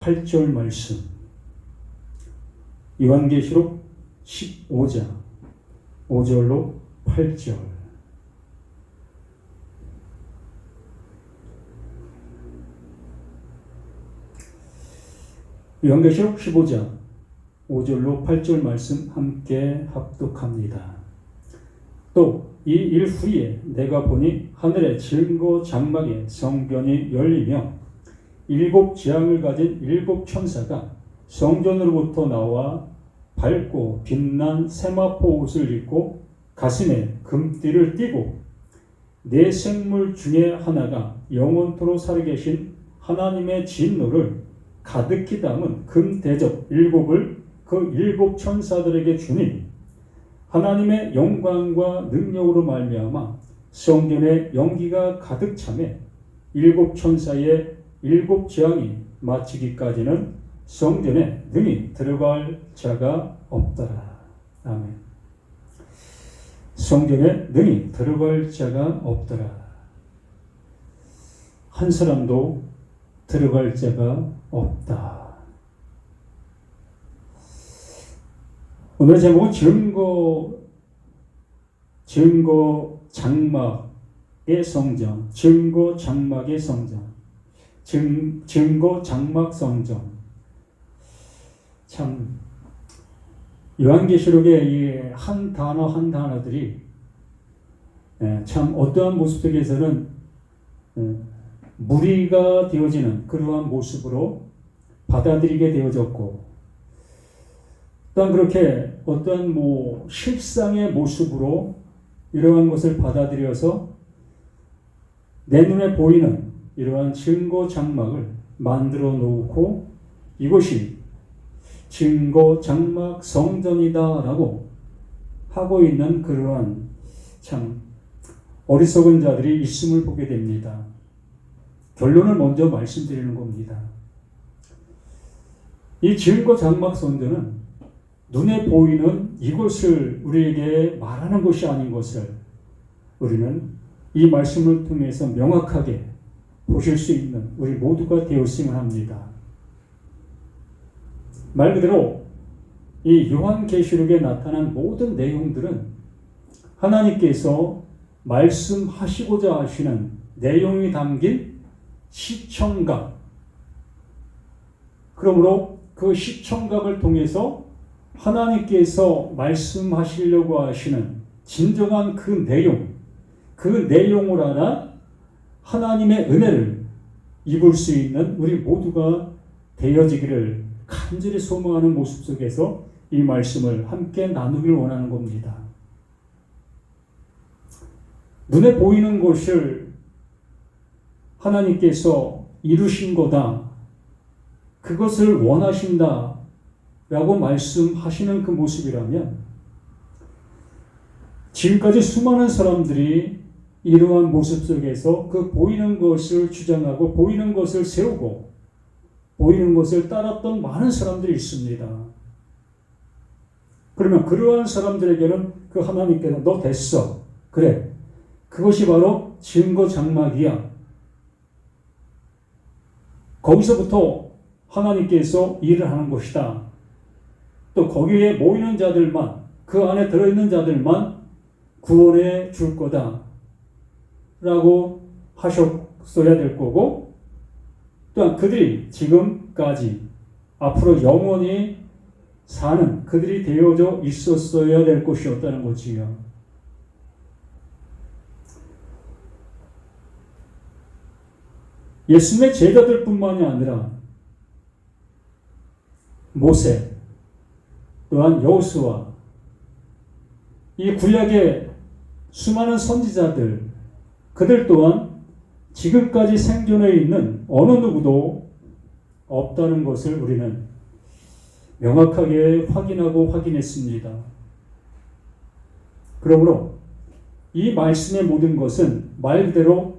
8절 말씀, 요한계시록 15장 5절로 8절. 요한계시록 15장 5절로 8절 말씀 함께 합독합니다. 또 이 일 후에 내가 보니 하늘의 증거 장막에 성전이 열리며 일곱 재앙을 가진 일곱 천사가 성전으로부터 나와 밝고 빛난 세마포 옷을 입고 가슴에 금띠를 띠고 네 생물 중에 하나가 영원토록 살아계신 하나님의 진노를 가득히 담은 금 대접 일곱을 그 일곱 천사들에게 주니 하나님의 영광과 능력으로 말미암아 성전에 연기가 가득 차매 일곱 천사의 일곱 재앙이 마치기까지는 성전에 능히 들어갈 자가 없더라. 아멘. 성전에 능히 들어갈 자가 없더라. 한 사람도 들어갈 자가 없다. 오늘 제목은 증거 장막의 성전, 증거 장막의 성전, 증거 장막 성전. 참 요한계시록의 이 한 단어 한 단어들이 참 어떠한 모습 속에서는 무리가 되어지는 그러한 모습으로 받아들이게 되어졌고, 또한 그렇게 어떠한 실상의 모습으로 이러한 것을 받아들여서 내 눈에 보이는 이러한 증거 장막을 만들어 놓고 이것이 증거 장막 성전이다라고 하고 있는 그러한 참 어리석은 자들이 있음을 보게 됩니다. 결론을 먼저 말씀드리는 겁니다. 이 증거 장막 성전은 눈에 보이는 이것을 우리에게 말하는 것이 아닌 것을 우리는 이 말씀을 통해서 명확하게 보실 수 있는 우리 모두가 되었으면 합니다. 말 그대로 이 요한계시록에 나타난 모든 내용들은 하나님께서 말씀하시고자 하시는 내용이 담긴 시청각, 그러므로 그 시청각을 통해서 하나님께서 말씀하시려고 하시는 진정한 그 내용을 알아 하나님의 은혜를 입을 수 있는 우리 모두가 되어지기를 간절히 소망하는 모습 속에서 이 말씀을 함께 나누길 원하는 겁니다. 눈에 보이는 것을 하나님께서 이루신 거다, 그것을 원하신다 라고 말씀하시는 그 모습이라면, 지금까지 수많은 사람들이 이러한 모습 속에서 그 보이는 것을 주장하고 보이는 것을 세우고 보이는 것을 따랐던 많은 사람들이 있습니다. 그러면 그러한 사람들에게는 그 하나님께서 너 됐어, 그래, 그것이 바로 증거 장막이야, 거기서부터 하나님께서 일을 하는 것이다, 또 거기에 모이는 자들만, 그 안에 들어있는 자들만 구원해 줄 거다 라고 하셨어야 될 거고, 또한 그들이 지금까지 앞으로 영원히 사는 그들이 되어져 있었어야 될 것이었다는 거지요. 예수님의 제자들뿐만이 아니라 모세, 또한 여호수아, 이 구약의 수많은 선지자들, 그들 또한 지금까지 생존해 있는 어느 누구도 없다는 것을 우리는 명확하게 확인했습니다. 그러므로 이 말씀의 모든 것은 말 그대로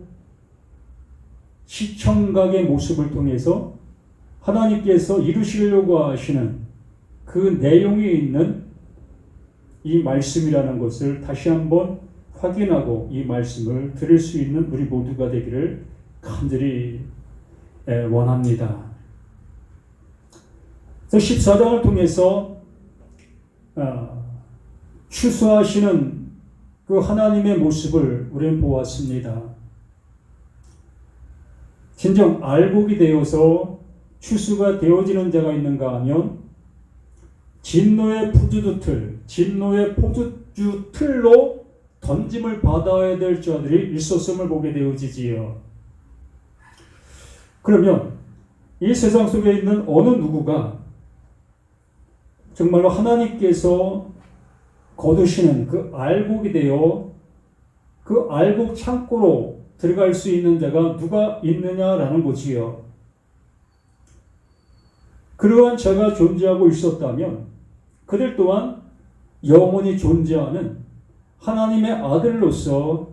시청각의 모습을 통해서 하나님께서 이루시려고 하시는 그 내용이 있는 이 말씀이라는 것을 다시 한번 확인하고 이 말씀을 들을 수 있는 우리 모두가 되기를 간절히 원합니다. 그래서 14장을 통해서 추수하시는 그 하나님의 모습을 우리는 보았습니다. 진정 알곡이 되어서 추수가 되어지는 자가 있는가 하면 진노의 포도주 틀로 던짐을 받아야 될 자들이 있었음을 보게 되어지지요. 그러면 이 세상 속에 있는 어느 누구가 정말로 하나님께서 거두시는 그 알곡이 되어 그 알곡 창고로 들어갈 수 있는 자가 누가 있느냐라는 거지요. 그러한 자가 존재하고 있었다면 그들 또한 영원히 존재하는 하나님의 아들로서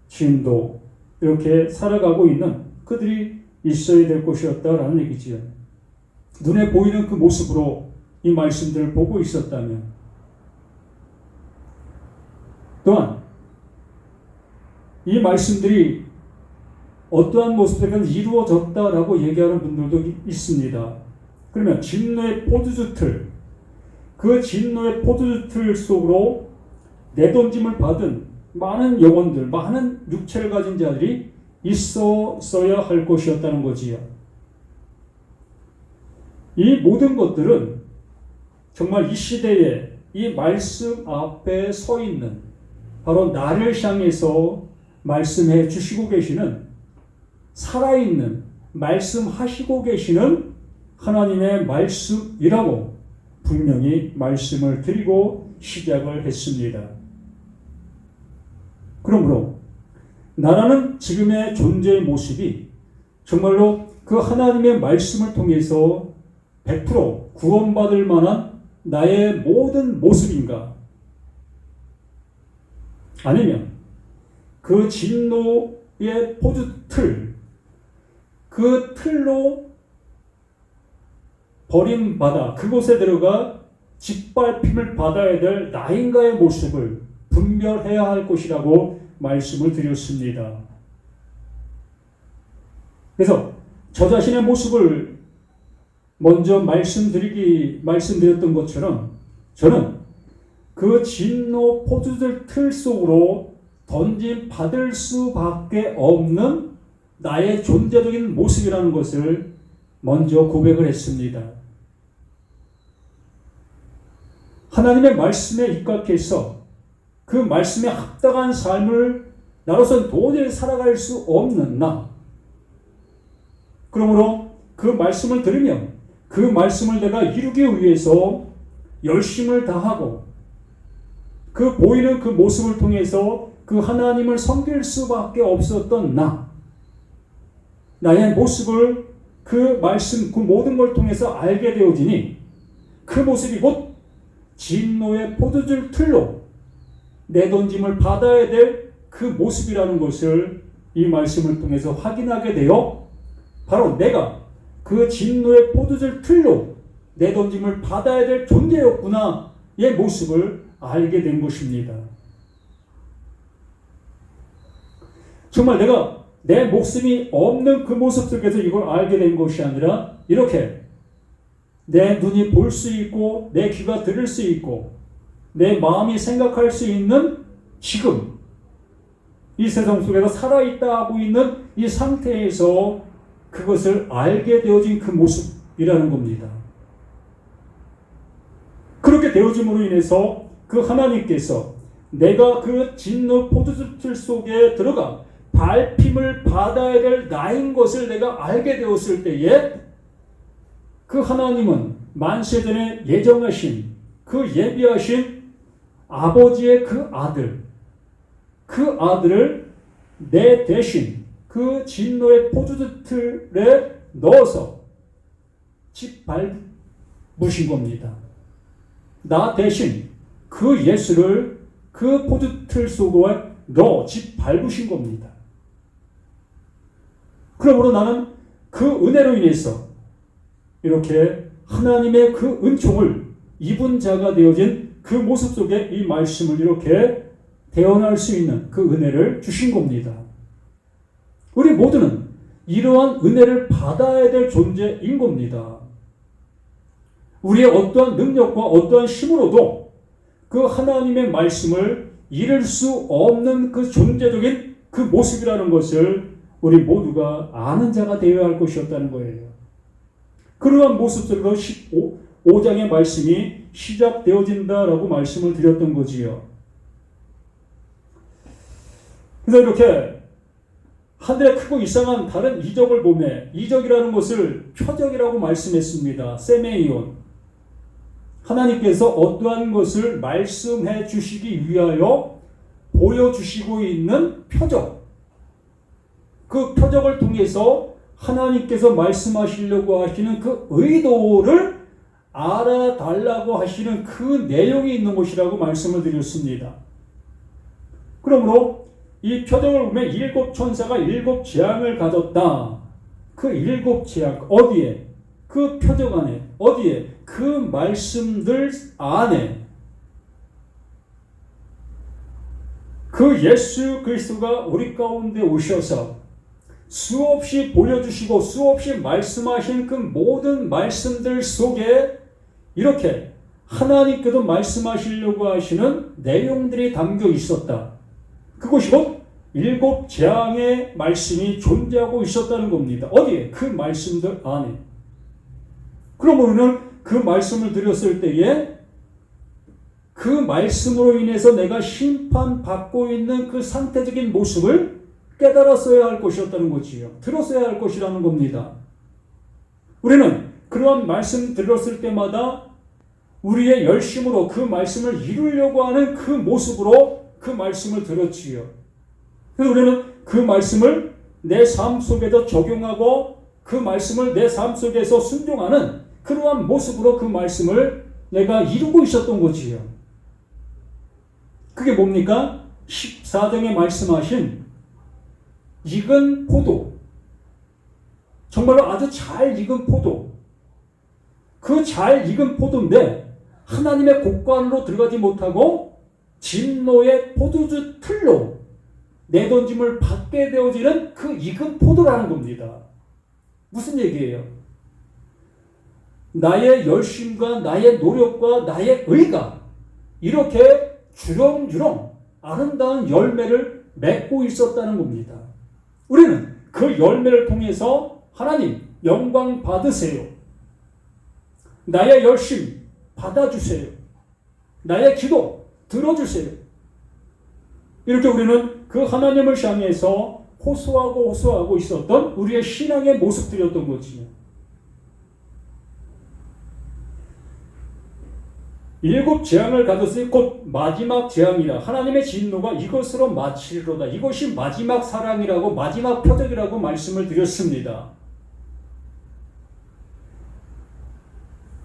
지금도 이렇게 살아가고 있는 그들이 있어야 될 것이었다라는 얘기지요. 눈에 보이는 그 모습으로 이 말씀들을 보고 있었다면 또한 이 말씀들이 어떠한 모습들은 이루어졌다라고 얘기하는 분들도 있습니다. 그러면 진노의 포도주 틀, 그 진노의 포도주 틀 속으로 내던짐을 받은 많은 영혼들, 많은 육체를 가진 자들이 있어야 할 것이었다는 거지요. 이 모든 것들은 정말 이 시대에 이 말씀 앞에 서 있는 바로 나를 향해서 말씀해 주시고 계시는 살아있는 말씀하시고 계시는 하나님의 말씀이라고 분명히 말씀을 드리고 시작을 했습니다. 그러므로 나라는 지금의 존재의 모습이 정말로 그 하나님의 말씀을 통해서 100% 구원받을 만한 나의 모든 모습인가? 아니면 그 진노의 포도틀, 그 틀로 버림받아 그곳에 들어가 짓밟힘을 받아야 될 나인가의 모습을 분별해야 할 것이라고 말씀을 드렸습니다. 그래서 저 자신의 모습을 먼저 말씀드렸던 것처럼 저는 그 진노 포도들 틀 속으로 던짐 받을 수밖에 없는 나의 존재적인 모습이라는 것을 먼저 고백을 했습니다. 하나님의 말씀에 입각해서 그 말씀에 합당한 삶을 나로서는 도저히 살아갈 수 없는 나. 그러므로 그 말씀을 들으면 그 말씀을 내가 이루기 위해서 열심을 다하고 그 보이는 그 모습을 통해서 그 하나님을 섬길 수밖에 없었던 나의 모습을 그 말씀, 그 모든 걸 통해서 알게 되어지니 그 모습이 곧 진노의 포도주 틀로 내던짐을 받아야 될 그 모습이라는 것을 이 말씀을 통해서 확인하게 되어 바로 내가 그 진노의 포도주 틀로 내던짐을 받아야 될 존재였구나의 모습을 알게 된 것입니다. 정말 내가 내 목숨이 없는 그 모습 속에서 이걸 알게 된 것이 아니라 이렇게 내 눈이 볼 수 있고 내 귀가 들을 수 있고 내 마음이 생각할 수 있는 지금 이 세상 속에서 살아있다 하고 있는 이 상태에서 그것을 알게 되어진 그 모습이라는 겁니다. 그렇게 되어짐으로 인해서 그 하나님께서 내가 그 진노 포도주틀 속에 들어가 밟힘을 받아야 될 나인 것을 내가 알게 되었을 때에 그 하나님은 만세전에 예정하신 그 예비하신 아버지의 그 아들을 내 대신 그 진노의 포도주틀에 넣어서 짓밟으신 겁니다. 나 대신 그 예수를 그 포도틀 속에 넣어 짓밟으신 겁니다. 그러므로 나는 그 은혜로 인해서 이렇게 하나님의 그 은총을 입은 자가 되어진 그 모습 속에 이 말씀을 이렇게 대언할 수 있는 그 은혜를 주신 겁니다. 우리 모두는 이러한 은혜를 받아야 될 존재인 겁니다. 우리의 어떠한 능력과 어떠한 힘으로도 그 하나님의 말씀을 이룰 수 없는 그 존재적인 그 모습이라는 것을 우리 모두가 아는 자가 되어야 할 것이었다는 거예요. 그러한 모습들로 15장의 말씀이 시작되어진다라고 말씀을 드렸던 거지요. 그래서 이렇게 하늘에 크고 이상한 다른 이적을 보며, 이적이라는 것을 표적이라고 말씀했습니다. 세메이온. 하나님께서 어떠한 것을 말씀해 주시기 위하여 보여주시고 있는 표적. 그 표적을 통해서 하나님께서 말씀하시려고 하시는 그 의도를 알아달라고 하시는 그 내용이 있는 것이라고 말씀을 드렸습니다. 그러므로 이 표적을 보면 7 천사가 7 재앙을 가졌다. 그 7 재앙 어디에? 그 표적 안에. 어디에? 그 말씀들 안에. 그 예수 그리스도가 우리 가운데 오셔서 수없이 보여주시고 수없이 말씀하신 그 모든 말씀들 속에 이렇게 하나님께서 말씀하시려고 하시는 내용들이 담겨 있었다. 그것이 곧 7 재앙의 말씀이 존재하고 있었다는 겁니다. 어디에? 그 말씀들 안에. 그러면은 그 말씀을 드렸을 때에 그 말씀으로 인해서 내가 심판받고 있는 그 상태적인 모습을 깨달았어야 할 것이었다는 거지요. 들었어야 할 것이라는 겁니다. 우리는 그런 말씀 들었을 때마다 우리의 열심으로 그 말씀을 이루려고 하는 그 모습으로 그 말씀을 들었지요. 그래서 우리는 그 말씀을 내 삶 속에서 적용하고 그 말씀을 내 삶 속에서 순종하는 그러한 모습으로 그 말씀을 내가 이루고 있었던 거지요. 그게 뭡니까? 14장에 말씀하신 익은 포도. 정말로 아주 잘 익은 포도. 그 잘 익은 포도인데 하나님의 곡관으로 들어가지 못하고 진노의 포도주 틀로 내던짐을 받게 되어지는 그 익은 포도라는 겁니다. 무슨 얘기예요? 나의 열심과 나의 노력과 나의 의가 이렇게 주렁주렁 아름다운 열매를 맺고 있었다는 겁니다. 우리는 그 열매를 통해서 하나님 영광 받으세요. 나의 열심 받아주세요. 나의 기도 들어주세요. 이렇게 우리는 그 하나님을 향해서 호소하고 있었던 우리의 신앙의 모습들이었던 거지요. 7 재앙을 가졌으니 곧 마지막 재앙이라 하나님의 진노가 이것으로 마치리로다. 이것이 마지막 사랑이라고 마지막 표적이라고 말씀을 드렸습니다.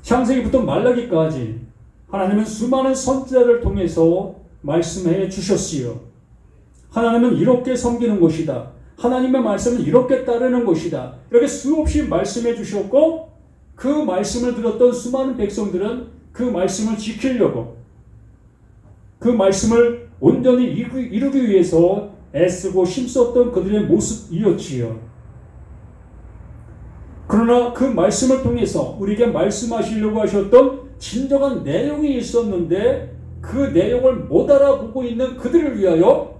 창세기부터 말라기까지 하나님은 수많은 선지자를 통해서 말씀해 주셨지요. 하나님은 이렇게 섬기는 것이다. 하나님의 말씀은 이렇게 따르는 것이다. 이렇게 수없이 말씀해 주셨고 그 말씀을 들었던 수많은 백성들은 그 말씀을 지키려고 그 말씀을 온전히 이루기 위해서 애쓰고 힘썼던 그들의 모습이었지요. 그러나 그 말씀을 통해서 우리에게 말씀하시려고 하셨던 진정한 내용이 있었는데 그 내용을 못 알아보고 있는 그들을 위하여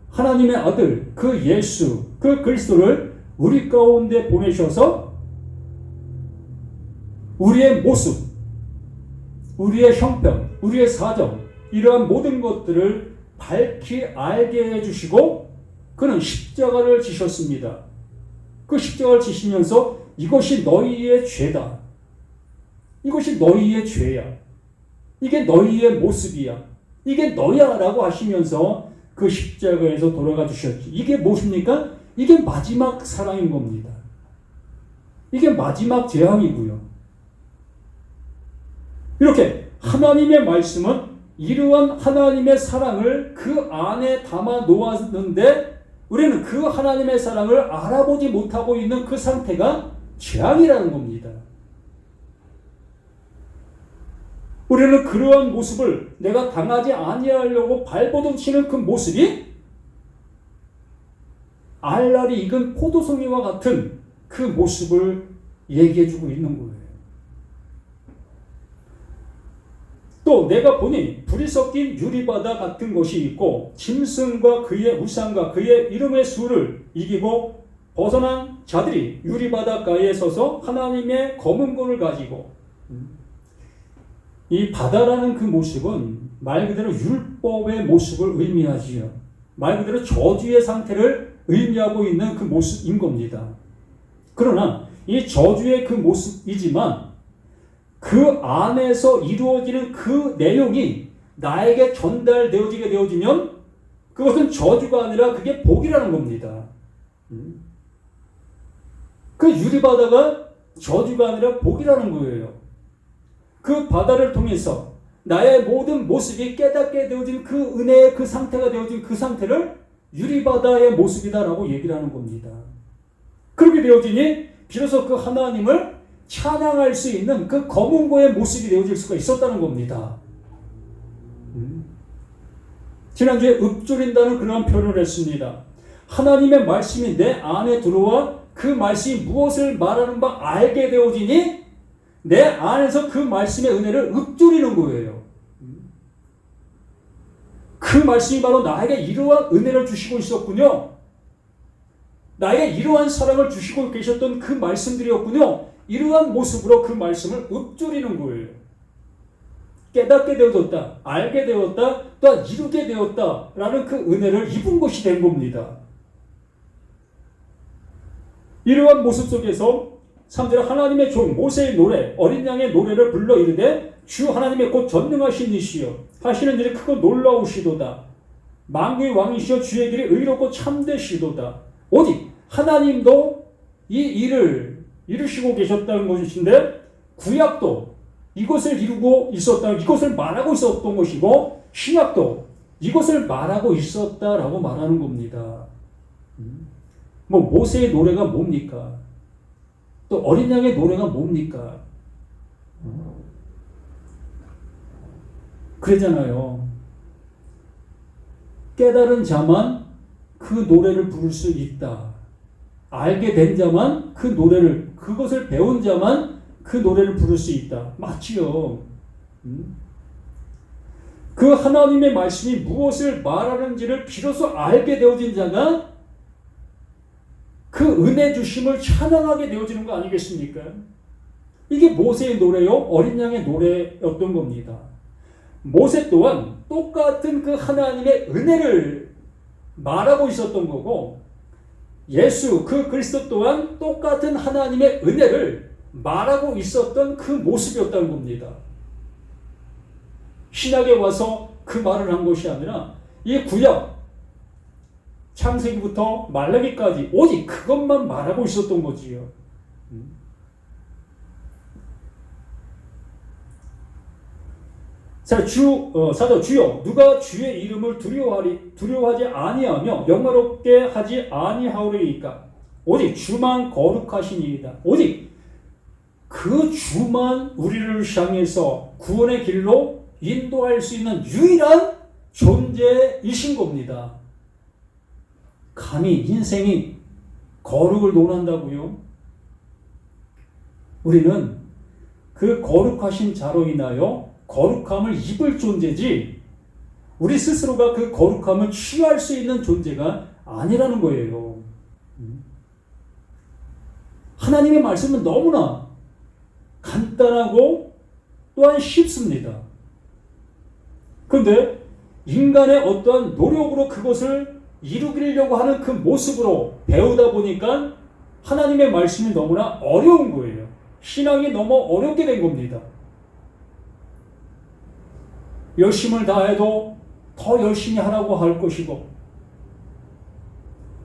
하나님의 아들 그 예수 그 그리스도를 우리 가운데 보내셔서 우리의 모습 우리의 형편, 우리의 사정, 이러한 모든 것들을 밝히 알게 해주시고 그는 십자가를 지셨습니다. 그 십자가를 지시면서 이것이 너희의 죄다. 이것이 너희의 죄야. 이게 너희의 모습이야. 이게 너야 라고 하시면서 그 십자가에서 돌아가 주셨지. 이게 무엇입니까? 이게 마지막 사랑인 겁니다. 이게 마지막 재앙이고요. 이렇게 하나님의 말씀은 이러한 하나님의 사랑을 그 안에 담아 놓았는데 우리는 그 하나님의 사랑을 알아보지 못하고 있는 그 상태가 재앙이라는 겁니다. 우리는 그러한 모습을 내가 당하지 아니하려고 발버둥 치는 그 모습이 알날이 익은 포도송이와 같은 그 모습을 얘기해주고 있는 거예요. 또 내가 보니 불이 섞인 유리바다 같은 곳이 있고 짐승과 그의 우상과 그의 이름의 수를 이기고 벗어난 자들이 유리바닷가에 서서 하나님의 검은 골을 가지고, 이 바다라는 그 모습은 말 그대로 율법의 모습을 의미하지요. 말 그대로 저주의 상태를 의미하고 있는 그 모습인 겁니다. 그러나 이 저주의 그 모습이지만 그 안에서 이루어지는 그 내용이 나에게 전달되어지게 되어지면 그것은 저주가 아니라 그게 복이라는 겁니다. 그 유리바다가 저주가 아니라 복이라는 거예요. 그 바다를 통해서 나의 모든 모습이 깨닫게 되어진 그 은혜의 그 상태가 되어진 그 상태를 유리바다의 모습이다라고 얘기를 하는 겁니다. 그렇게 되어지니 비로소 그 하나님을 찬양할 수 있는 그 검은고의 모습이 되어질 수가 있었다는 겁니다. 지난주에 읊조린다는 그런 표현을 했습니다. 하나님의 말씀이 내 안에 들어와 그 말씀이 무엇을 말하는 바 알게 되어지니 내 안에서 그 말씀의 은혜를 읊조리는 거예요. 그 말씀이 바로 나에게 이러한 은혜를 주시고 있었군요. 나에게 이러한 사랑을 주시고 계셨던 그 말씀들이었군요. 이러한 모습으로 그 말씀을 읊조리는 거예요. 깨닫게 되어졌다, 알게 되었다, 또한 이루게 되었다라는 그 은혜를 입은 것이 된 겁니다. 이러한 모습 속에서 3절 하나님의 종 모세의 노래, 어린 양의 노래를 불러 이르되 주 하나님의 곧 전능하신 이시여 하시는 일이 크고 놀라우시도다. 만국의 왕이시여 주의 길이 의롭고 참되시도다. 오직 하나님도 이 일을 이루시고 계셨다는 것인데 구약도 이것을 이루고 있었다, 이것을 말하고 있었던 것이고 신약도 이것을 말하고 있었다라고 말하는 겁니다. 뭐 모세의 노래가 뭡니까? 또 어린 양의 노래가 뭡니까? 그러잖아요. 깨달은 자만 그 노래를 부를 수 있다. 알게 된 자만 그 노래를, 그것을 배운 자만 그 노래를 부를 수 있다. 맞지요? 그 하나님의 말씀이 무엇을 말하는지를 비로소 알게 되어진 자가 그 은혜 주심을 찬양하게 되어지는 거 아니겠습니까? 이게 모세의 노래요, 어린 양의 노래였던 겁니다. 모세 또한 똑같은 그 하나님의 은혜를 말하고 있었던 거고, 예수 그 그리스도 또한 똑같은 하나님의 은혜를 말하고 있었던 그 모습이었다는 겁니다. 신약에 와서 그 말을 한 것이 아니라 이 구약 창세기부터 말라기까지 오직 그것만 말하고 있었던 거지요. 자, 사도 주여 누가 주의 이름을 두려워하지 아니하며 영화롭게 하지 아니하오리이까. 오직 주만 거룩하시니이다. 오직 그 주만 우리를 향해서 구원의 길로 인도할 수 있는 유일한 존재이신 겁니다. 감히 인생이 거룩을 논한다고요? 우리는 그 거룩하신 자로 인하여 거룩함을 입을 존재지 우리 스스로가 그 거룩함을 취할 수 있는 존재가 아니라는 거예요. 하나님의 말씀은 너무나 간단하고 또한 쉽습니다. 그런데 인간의 어떠한 노력으로 그것을 이루려고 하는 그 모습으로 배우다 보니까 하나님의 말씀이 너무나 어려운 거예요. 신앙이 너무 어렵게 된 겁니다. 열심을 다해도 더 열심히 하라고 할 것이고,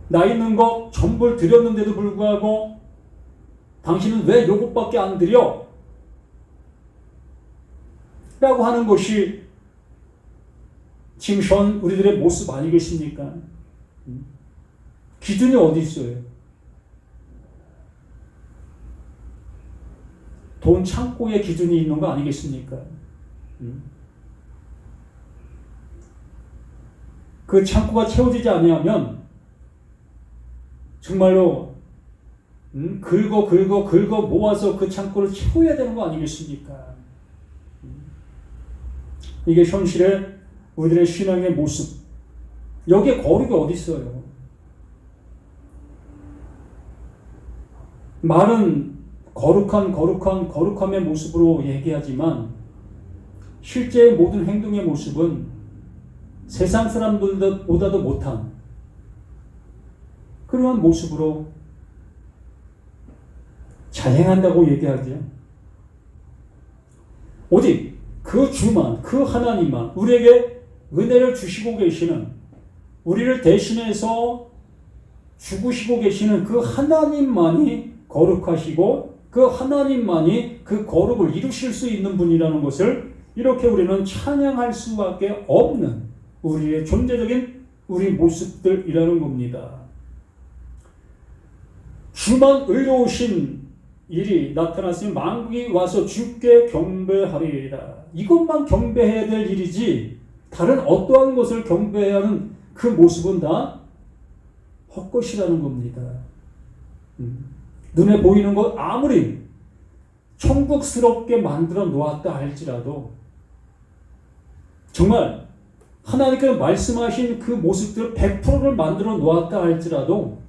나 있는 것 전부를 드렸는데도 불구하고 당신은 왜 요것밖에 안 드려? 라고 하는 것이 지금 현 우리들의 모습 아니겠습니까? 기준이 어디 있어요? 돈 창고에 기준이 있는 거 아니겠습니까? 그 창고가 채워지지 아니하면 정말로 긁어 모아서 그 창고를 채워야 되는 거 아니겠습니까? 이게 현실의 우리들의 신앙의 모습. 여기에 거룩이 어디 있어요? 말은 거룩함의 모습으로 얘기하지만 실제 모든 행동의 모습은 세상 사람들보다도 못한 그러한 모습으로 잘 행한다고 얘기하죠. 오직 그 주만, 그 하나님만 우리에게 은혜를 주시고 계시는, 우리를 대신해서 죽으시고 계시는 그 하나님만이 거룩하시고 그 하나님만이 그 거룩을 이루실 수 있는 분이라는 것을 이렇게 우리는 찬양할 수밖에 없는 우리의 존재적인 우리 모습들이라는 겁니다. 주만 의로우신 일이 나타났으면 만국이 와서 주께 경배하리이다. 이것만 경배해야 될 일이지 다른 어떠한 것을 경배해야 하는 그 모습은 다 헛것이라는 겁니다. 눈에 보이는 것 아무리 천국스럽게 만들어 놓았다 할지라도 정말 하나님께서 말씀하신 그 모습들을 100%를 만들어 놓았다 할지라도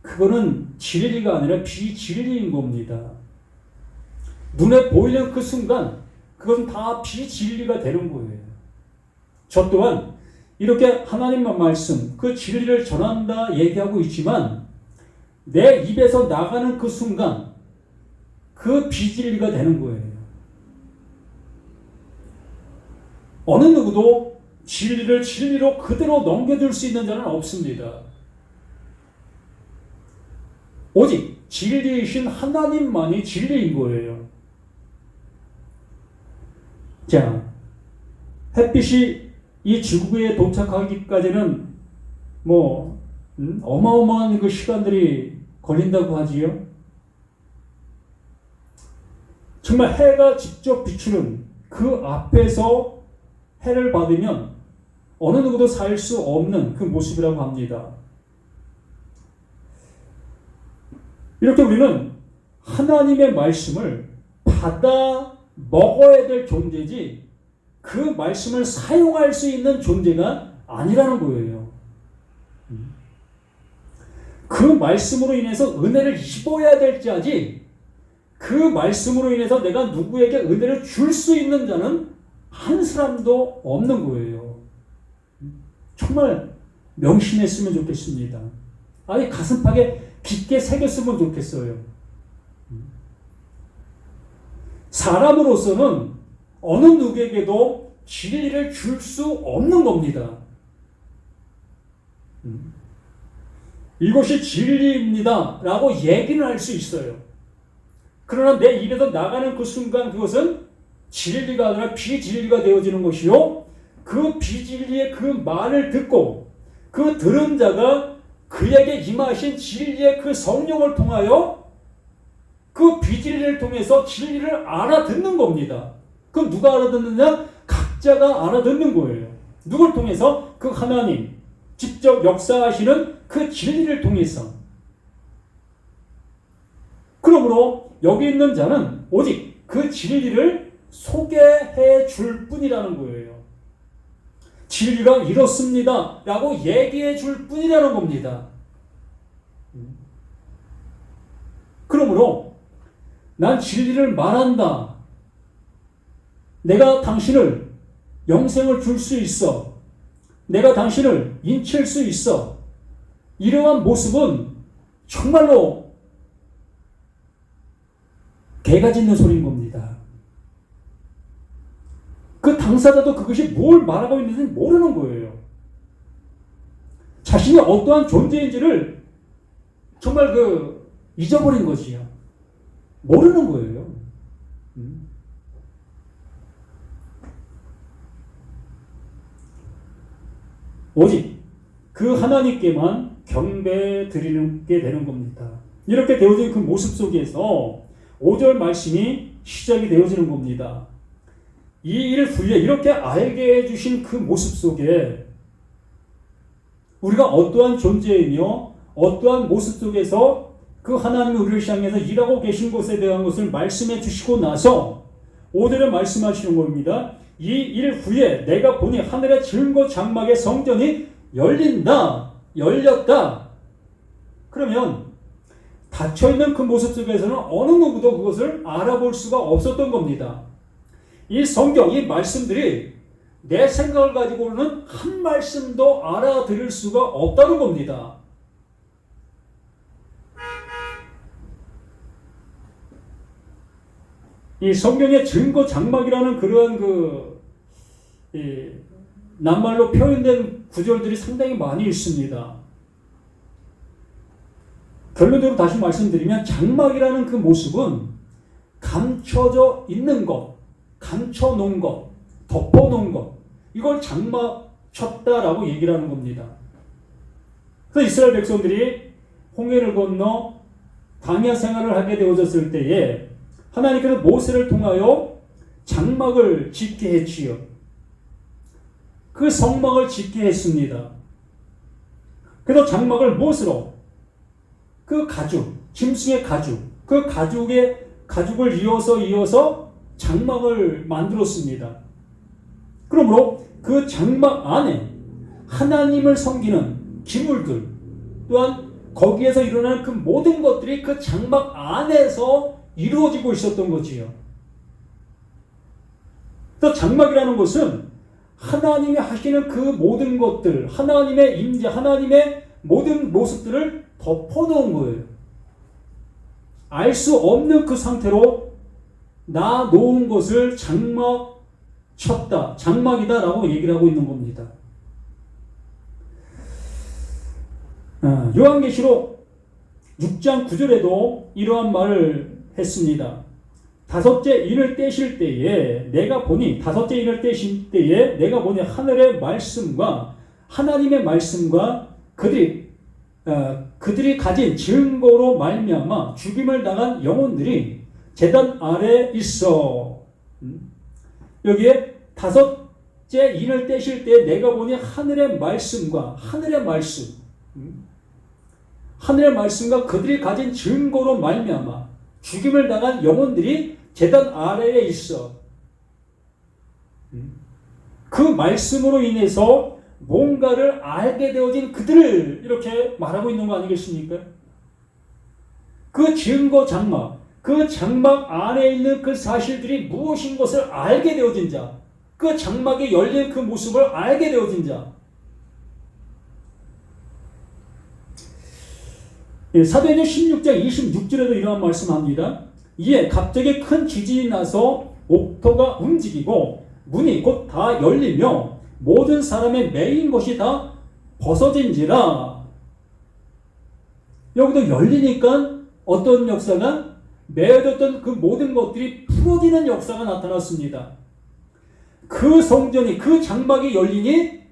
그거는 진리가 아니라 비진리인 겁니다. 눈에 보이는 그 순간 그것은 다 비진리가 되는 거예요. 저 또한 이렇게 하나님만 말씀, 그 진리를 전한다 얘기하고 있지만 내 입에서 나가는 그 순간 그 비진리가 되는 거예요. 어느 누구도 진리를 진리로 그대로 넘겨줄 수 있는 자는 없습니다. 오직 진리이신 하나님만이 진리인 거예요. 자, 햇빛이 이 지구에 도착하기까지는 어마어마한 그 시간들이 걸린다고 하지요. 정말 해가 직접 비추는 그 앞에서 해를 받으면 어느 누구도 살 수 없는 그 모습이라고 합니다. 이렇게 우리는 하나님의 말씀을 받아 먹어야 될 존재지 그 말씀을 사용할 수 있는 존재가 아니라는 거예요. 그 말씀으로 인해서 은혜를 입어야 될지 하지 그 말씀으로 인해서 내가 누구에게 은혜를 줄 수 있는 자는 한 사람도 없는 거예요. 정말 명심했으면 좋겠습니다. 아니 가슴팍에 깊게 새겼으면 좋겠어요. 사람으로서는 어느 누구에게도 진리를 줄 수 없는 겁니다. 이것이 진리입니다 라고 얘기는 할 수 있어요. 그러나 내 입에서 나가는 그 순간 그것은 진리가 아니라 비진리가 되어지는 것이요, 그 비진리의 그 말을 듣고 그 들은 자가 그에게 임하신 진리의 그 성령을 통하여 그 비진리를 통해서 진리를 알아듣는 겁니다. 그럼 누가 알아듣느냐? 각자가 알아듣는 거예요. 누굴 통해서? 그 하나님 직접 역사하시는 그 진리를 통해서. 그러므로 여기 있는 자는 오직 그 진리를 소개해 줄 뿐이라는 거예요. 진리가 이렇습니다 라고 얘기해 줄 뿐이라는 겁니다. 그러므로 난 진리를 말한다. 내가 당신을 영생을 줄 수 있어. 내가 당신을 인칠 수 있어. 이러한 모습은 정말로 개가 짖는 소리인 겁니다. 그 당사자도 그것이 뭘 말하고 있는지 모르는 거예요. 자신이 어떠한 존재인지를 정말 잊어버린 것이요. 모르는 거예요. 오직 그 하나님께만 경배 드리게 되는 겁니다. 이렇게 되어진 그 모습 속에서 5절 말씀이 시작이 되어지는 겁니다. 이 일을 훈련 이렇게 알게 해주신 그 모습 속에 우리가 어떠한 존재이며 어떠한 모습 속에서 그 하나님이 우리를 향해서 일하고 계신 것에 대한 것을 말씀해 주시고 나서 5절에 말씀하시는 겁니다. 이 일 후에 내가 보니 하늘의 증거 장막의 성전이 열렸다. 그러면 닫혀있는 그 모습 속에서는 어느 누구도 그것을 알아볼 수가 없었던 겁니다. 이 성경, 이 말씀들이 내 생각을 가지고는 한 말씀도 알아들을 수가 없다는 겁니다. 이 성경의 증거 장막이라는 그러한 낱말로 표현된 구절들이 상당히 많이 있습니다. 결론적으로 다시 말씀드리면 장막이라는 그 모습은 감춰져 있는 것, 감춰놓은 것, 덮어놓은 것, 이걸 장막 쳤다라고 얘기를 하는 겁니다. 그래서 이스라엘 백성들이 홍해를 건너 광야 생활을 하게 되어졌을 때에 하나님께서 모세를 통하여 장막을 짓게 했지요. 그 성막을 짓게 했습니다. 그래서 장막을 무엇으로? 그 가죽, 짐승의 가죽, 그 가죽을 이어서 장막을 만들었습니다. 그러므로 그 장막 안에 하나님을 섬기는 기물들, 또한 거기에서 일어나는 그 모든 것들이 그 장막 안에서 이루어지고 있었던 거지요. 또 장막이라는 것은 하나님이 하시는 그 모든 것들, 하나님의 임재, 하나님의 모든 모습들을 덮어놓은 거예요. 알 수 없는 그 상태로 놔놓은 것을 장막 쳤다, 장막이다 라고 얘기를 하고 있는 겁니다. 요한계시록 6장 9절에도 이러한 말을 했습니다. 다섯째 인을 떼실 때에 내가 보니 하늘의 말씀과 하나님의 말씀과 그들이 가진 증거로 말미암아 죽임을 당한 영혼들이 제단 아래 있어. 여기에 다섯째 인을 떼실 때 내가 보니 하늘의 말씀과 그들이 가진 증거로 말미암아 죽임을 당한 영혼들이 제단 아래에 있어. 그 말씀으로 인해서 뭔가를 알게 되어진 그들을 이렇게 말하고 있는 거 아니겠습니까? 그 증거 장막, 그 장막 안에 있는 그 사실들이 무엇인 것을 알게 되어진 자, 그 장막이 열린 그 모습을 알게 되어진 자. 사도행전 16장 26절에도 이러한 말씀합니다. 이에 갑자기 큰 지진이 나서 옥토가 움직이고 문이 곧 다 열리며 모든 사람의 매인 것이 다 벗어진지라. 여기도 열리니까 어떤 역사가? 매어졌던 그 모든 것들이 풀어지는 역사가 나타났습니다. 그 성전이, 그 장막이 열리니,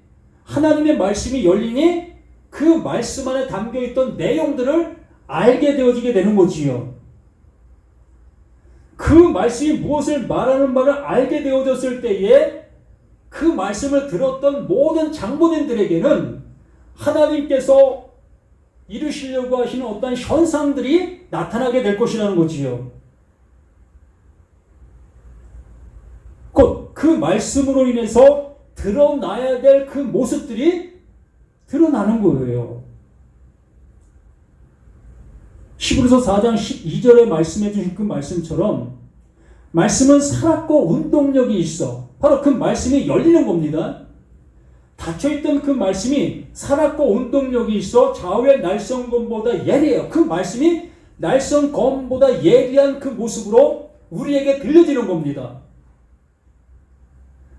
하나님의 말씀이 열리니 그 말씀 안에 담겨있던 내용들을 알게 되어지게 되는 거지요. 그 말씀이 무엇을 말하는 바를 알게 되어졌을 때에 그 말씀을 들었던 모든 장로님들에게는 하나님께서 이루시려고 하시는 어떤 현상들이 나타나게 될 것이라는 거지요. 곧 그 말씀으로 인해서 드러나야 될 그 모습들이 드러나는 거예요. 히브리서 4장 12절에 말씀해 주신 그 말씀처럼 말씀은 살았고 운동력이 있어. 바로 그 말씀이 열리는 겁니다. 닫혀있던 그 말씀이 살았고 운동력이 있어 좌우의 날성검보다 예리해요. 그 말씀이 날성검보다 예리한 그 모습으로 우리에게 들려지는 겁니다.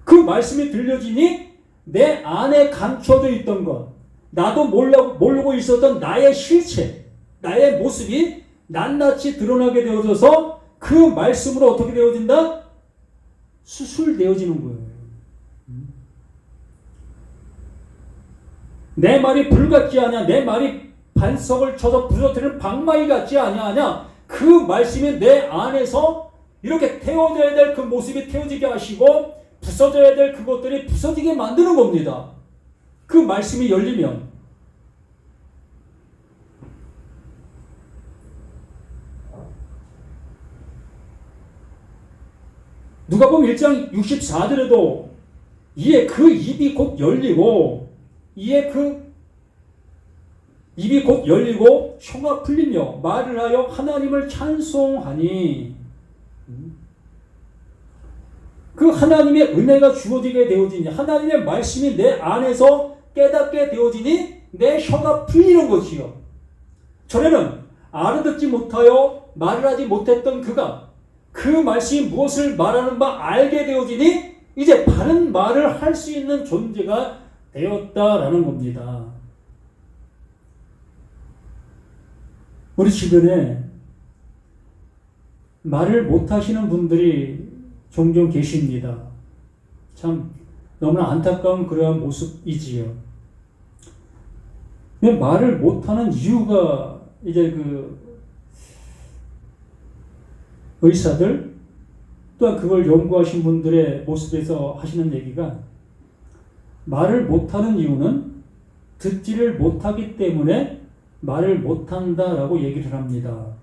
그 말씀이 들려지니 내 안에 감춰져 있던 것, 나도 모르고 있었던 나의 실체, 나의 모습이 낱낱이 드러나게 되어져서 그 말씀으로 어떻게 되어진다? 수술되어지는 거예요. 내 말이 불 같지 않냐? 내 말이 반석을 쳐서 부서뜨리는 방망이 같지 않냐? 그 말씀이 내 안에서 이렇게 태워져야 될 그 모습이 태워지게 하시고 부서져야 될 그것들이 부서지게 만드는 겁니다. 그 말씀이 열리면. 누가복음 1장 64절에도 이에 그 입이 곧 열리고 혀가 풀리며 말을 하여 하나님을 찬송하니 그 하나님의 은혜가 주어지게 되어지니 하나님의 말씀이 내 안에서 깨닫게 되어지니 내 혀가 풀리는 것이요. 전에는 알아듣지 못하여 말을 하지 못했던 그가 그 말씀이 무엇을 말하는 바 알게 되어지니 이제 바른 말을 할 수 있는 존재가 되었다라는 겁니다. 우리 주변에 말을 못하시는 분들이 종종 계십니다. 참 너무나 안타까운 그러한 모습이지요. 말을 못하는 이유가 이제 그 의사들 또한 그걸 연구하신 분들의 모습에서 하시는 얘기가 말을 못하는 이유는 듣지를 못하기 때문에 말을 못한다라고 얘기를 합니다.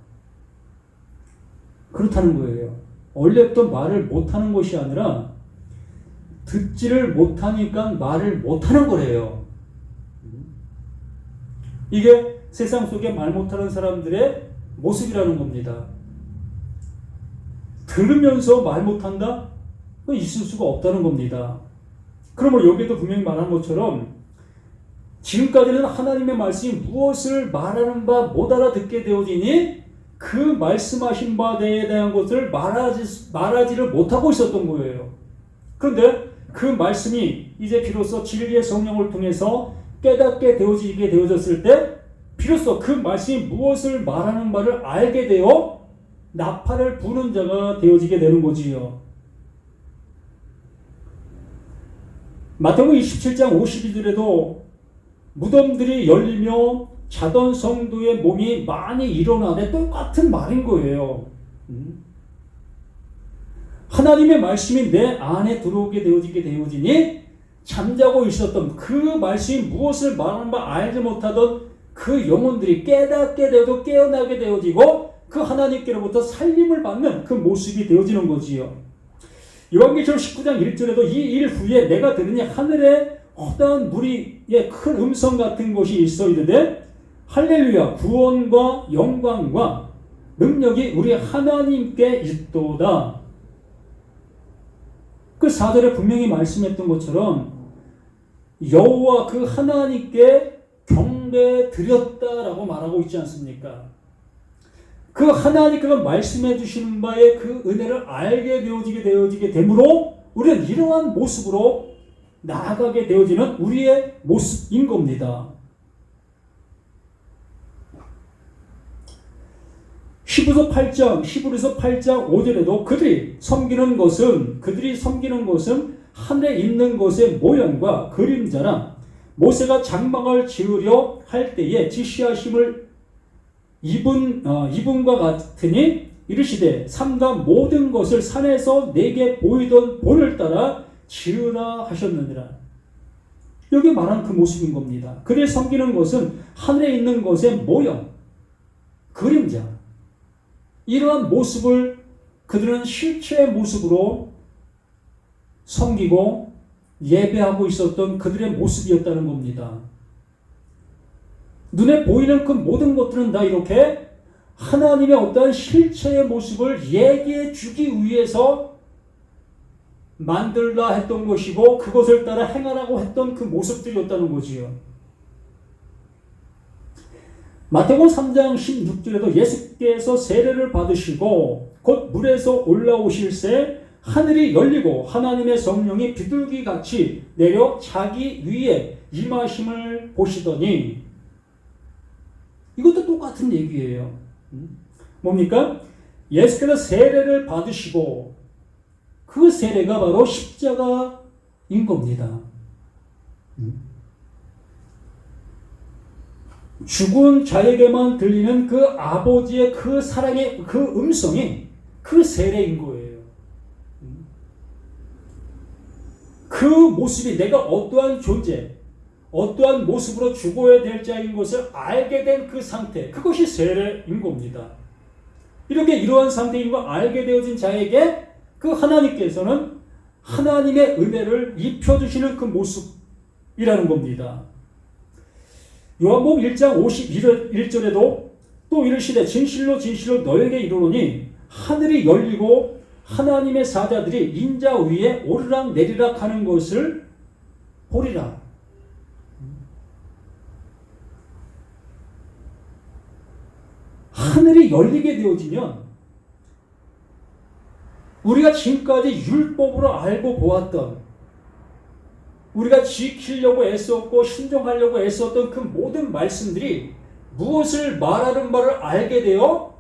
그렇다는 거예요. 원래부터 말을 못하는 것이 아니라 듣지를 못하니까 말을 못하는 거래요. 이게 세상 속에 말 못하는 사람들의 모습이라는 겁니다. 들으면서 말 못한다? 그건 있을 수가 없다는 겁니다. 그러므로 여기도 분명히 말한 것처럼 지금까지는 하나님의 말씀이 무엇을 말하는 바 못 알아듣게 되어지니 그 말씀하신 바에 대한 것을 말하지를 못하고 있었던 거예요. 그런데 그 말씀이 이제 비로소 진리의 성령을 통해서 깨닫게 되어지게 되어졌을 때 비로소 그 말씀이 무엇을 말하는 바를 알게 되어 나팔을 부는 자가 되어지게 되는 거지요. 마태복음 27장 52절에도 무덤들이 열리며 자던 성도의 몸이 많이 일어나되 똑같은 말인 거예요. 하나님의 말씀이 내 안에 들어오게 되어지니 잠자고 있었던 그 말씀이 무엇을 말하는 바 알지 못하던 그 영혼들이 깨닫게 되어도 깨어나게 되어지고 그 하나님께로부터 살림을 받는 그 모습이 되어지는 거지요. 요한계시록 19장 1절에도 이 일 후에 내가 들으니 하늘에 허다한 무리의 큰 음성 같은 것이 있어 이르되 할렐루야 구원과 영광과 능력이 우리 하나님께 있도다. 그 4절에 분명히 말씀했던 것처럼 여호와 그 하나님께 경배 드렸다라고 말하고 있지 않습니까? 그 하나님께서 말씀해 주시는 바에 그 은혜를 알게 되어지게 되므로 우리는 이러한 모습으로 나아가게 되어지는 우리의 모습인 겁니다. 히브리서 8장 5절에도 그들이 섬기는 것은 하늘에 있는 것의 모양과 그림자라 모세가 장막을 지으려 할 때에 지시하심을 이분과 같으니 이르시되 삼가 모든 것을 산에서 내게 보이던 본을 따라 지으라 하셨느니라. 여기 말한 그 모습인 겁니다. 그들이 섬기는 것은 하늘에 있는 것의 모형, 그림자, 이러한 모습을 그들은 실체의 모습으로 섬기고 예배하고 있었던 그들의 모습이었다는 겁니다. 눈에 보이는 그 모든 것들은 다 이렇게 하나님의 어떠한 실체의 모습을 얘기해 주기 위해서 만들라 했던 것이고 그것을 따라 행하라고 했던 그 모습들이었다는 거지요. 마태복음 3장 16절에도 예수께서 세례를 받으시고 곧 물에서 올라오실새 하늘이 열리고 하나님의 성령이 비둘기같이 내려 자기 위에 임하심을 보시더니 이것도 똑같은 얘기예요. 뭡니까? 예수께서 세례를 받으시고 그 세례가 바로 십자가인 겁니다. 죽은 자에게만 들리는 그 아버지의 그 사랑의 그 음성이 그 세례인 거예요. 그 모습이 내가 어떠한 존재, 어떠한 모습으로 죽어야 될 자인 것을 알게 된 그 상태, 그것이 세례인 겁니다. 이렇게 이러한 상태인 걸 알게 되어진 자에게 그 하나님께서는 하나님의 은혜를 입혀주시는 그 모습이라는 겁니다. 요한복음 1장 51절에도 또 이르시되 진실로 진실로 너에게 이르노니 하늘이 열리고 하나님의 사자들이 인자 위에 오르락 내리락 하는 것을 보리라. 하늘이 열리게 되어지면 우리가 지금까지 율법으로 알고 보았던, 우리가 지키려고 애썼고 순종하려고 애썼던 그 모든 말씀들이 무엇을 말하는 바를 알게 되어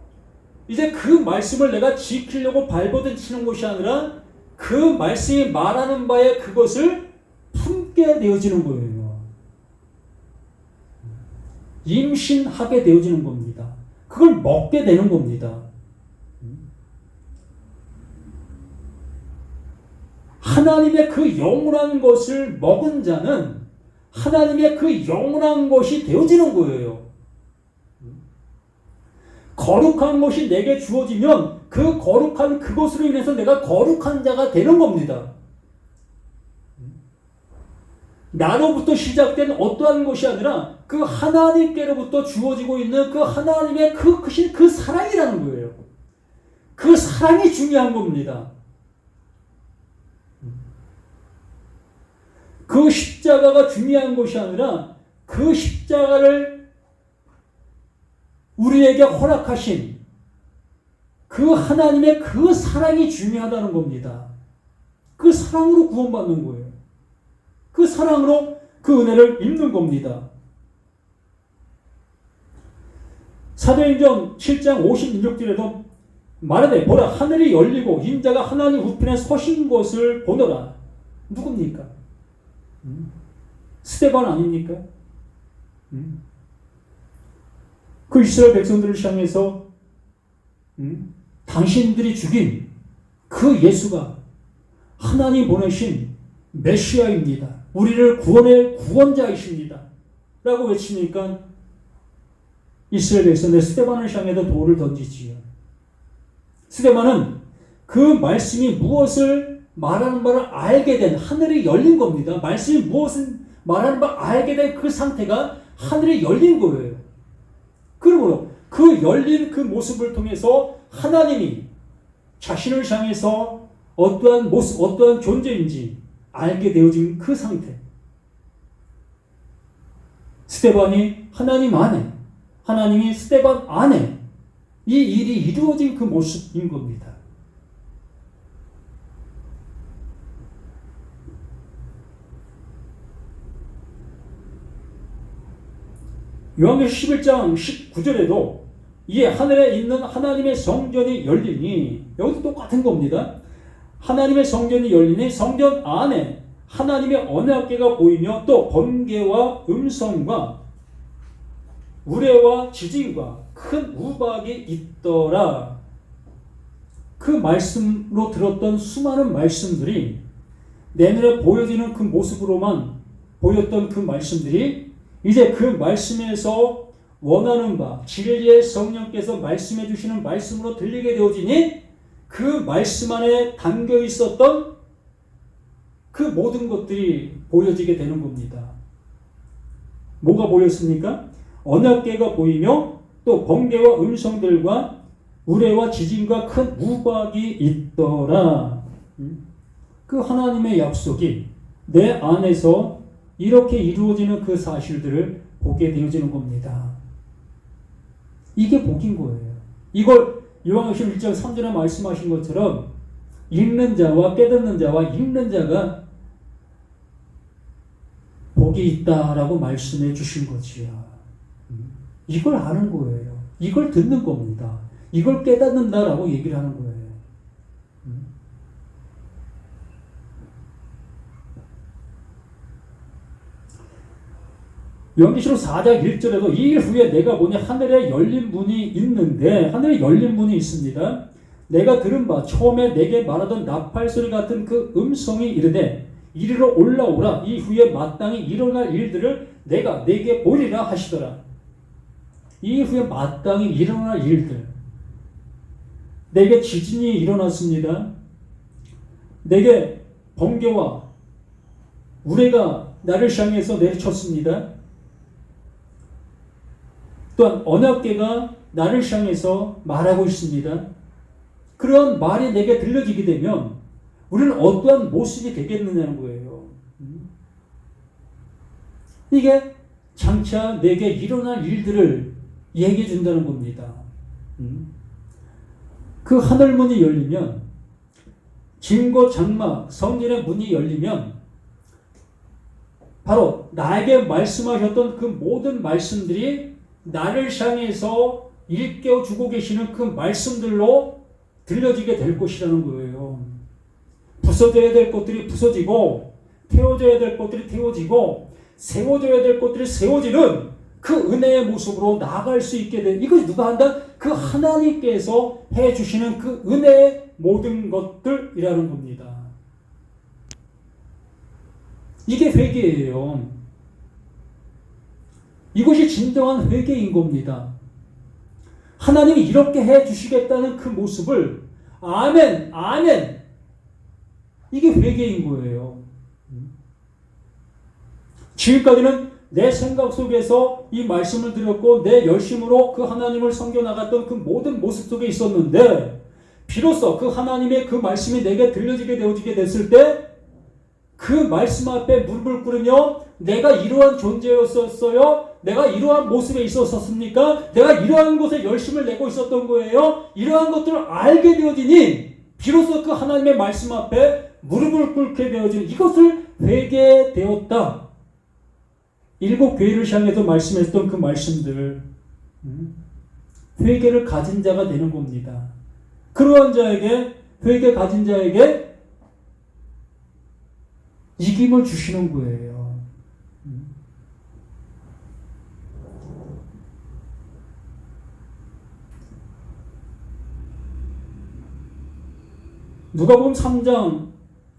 이제 그 말씀을 내가 지키려고 발버둥 치는 것이 아니라 그 말씀이 말하는 바에 그것을 품게 되어지는 거예요. 임신하게 되어지는 겁니다. 그걸 먹게 되는 겁니다. 하나님의 그 영원한 것을 먹은 자는 하나님의 그 영원한 것이 되어지는 거예요. 거룩한 것이 내게 주어지면 그 거룩한 그것으로 인해서 내가 거룩한 자가 되는 겁니다. 나로부터 시작된 어떠한 것이 아니라 그 하나님께로부터 주어지고 있는 그 하나님의 그 크신 그 사랑이라는 거예요. 그 사랑이 중요한 겁니다. 그 십자가가 중요한 것이 아니라 그 십자가를 우리에게 허락하신 그 하나님의 그 사랑이 중요하다는 겁니다. 그 사랑으로 구원받는 거예요. 그 사랑으로 그 은혜를 입는 겁니다. 사도행전 7장 56절에도 말하되 보라 하늘이 열리고 인자가 하나님 우편에 서신 것을 보노라. 누굽니까? 스데반 아닙니까? 그 이스라엘 백성들을 향해서 당신들이 죽인 그 예수가 하나님 보내신 메시아입니다. 우리를 구원의 구원자이십니다. 라고 외치니까 이스라엘 백성들 스데반을 향해서 돌을 던지지요. 스데반은 그 말씀이 무엇을 말하는 바를 알게 된, 하늘이 열린 겁니다. 말씀이 무엇을 말하는 바를 알게 된 그 상태가 하늘이 열린 거예요. 그러므로 그 열린 그 모습을 통해서 하나님이 자신을 향해서 어떠한 모습, 어떠한 존재인지 알게 되어진 그 상태. 스데반이 하나님 안에, 하나님이 스데반 안에 이 일이 이루어진 그 모습인 겁니다. 요한계시록 11장 19절에도 이에 하늘에 있는 하나님의 성전이 열리니, 여기도 똑같은 겁니다. 하나님의 성전이 열리니 성전 안에 하나님의 언약궤가 보이며 또 번개와 음성과 우레와 지진과 큰 우박이 있더라. 그 말씀으로 들었던 수많은 말씀들이 내 눈에 보여지는 그 모습으로만 보였던 그 말씀들이 이제 그 말씀에서 원하는 바 진리의 성령께서 말씀해 주시는 말씀으로 들리게 되어지니 그 말씀 안에 담겨 있었던 그 모든 것들이 보여지게 되는 겁니다. 뭐가 보였습니까? 언약궤가 보이며 또 번개와 음성들과 우레와 지진과 큰 우박이 있더라. 그 하나님의 약속이 내 안에서 이렇게 이루어지는 그 사실들을 보게 되어지는 겁니다. 이게 복인 거예요. 이걸 요한계시록 1장 3절에 말씀하신 것처럼 읽는 자와 깨닫는 자와 읽는 자가 복이 있다라고 말씀해 주신 거지요. 이걸 아는 거예요. 이걸 듣는 겁니다. 이걸 깨닫는다라고 얘기를 하는 거예요. 요한계시록 4장 1절에도 이 일 후에 내가 보니 하늘에 열린 문이 있는데, 하늘에 열린 문이 있습니다. 내가 들은 바 처음에 내게 말하던 나팔소리 같은 그 음성이 이르되 이리로 올라오라. 이 후에 마땅히 일어날 일들을 내가 네게 보리라 하시더라. 이 후에 마땅히 일어날 일들. 내게 지진이 일어났습니다. 내게 번개와 우레가 나를 향해서 내리쳤습니다. 또한 언약궤가 나를 향해서 말하고 있습니다. 그런 말이 내게 들려지게 되면 우리는 어떠한 모습이 되겠느냐는 거예요. 이게 장차 내게 일어날 일들을 얘기해 준다는 겁니다. 그 하늘문이 열리면, 증거 장막 성전의 문이 열리면 바로 나에게 말씀하셨던 그 모든 말씀들이 나를 향해서 일깨워 주고 계시는 그 말씀들로 들려지게 될 것이라는 거예요. 부서져야 될 것들이 부서지고, 태워져야 될 것들이 태워지고, 세워져야 될 것들이 세워지는 그 은혜의 모습으로 나아갈 수 있게 된, 이것이 누가 한다? 그 하나님께서 해주시는 그 은혜의 모든 것들이라는 겁니다. 이게 회개예요. 이것이 진정한 회개인 겁니다. 하나님이 이렇게 해주시겠다는 그 모습을 아멘, 아멘, 이게 회개인 거예요. 지금까지는 내 생각 속에서 이 말씀을 드렸고 내 열심으로 그 하나님을 섬겨나갔던 그 모든 모습 속에 있었는데, 비로소 그 하나님의 그 말씀이 내게 들려지게 되어지게 됐을 때 그 말씀 앞에 무릎을 꿇으며 내가 이러한 존재였었어요? 내가 이러한 모습에 있었습니까? 내가 이러한 곳에 열심을 내고 있었던 거예요? 이러한 것들을 알게 되어지니 비로소 그 하나님의 말씀 앞에 무릎을 꿇게 되어지는, 이것을 회개되었다. 일곱 교회를 향해서 말씀했던 그 말씀들, 회개를 가진 자가 되는 겁니다. 그러한 자에게, 회개 가진 자에게 이김을 주시는 거예요. 누가복음 3장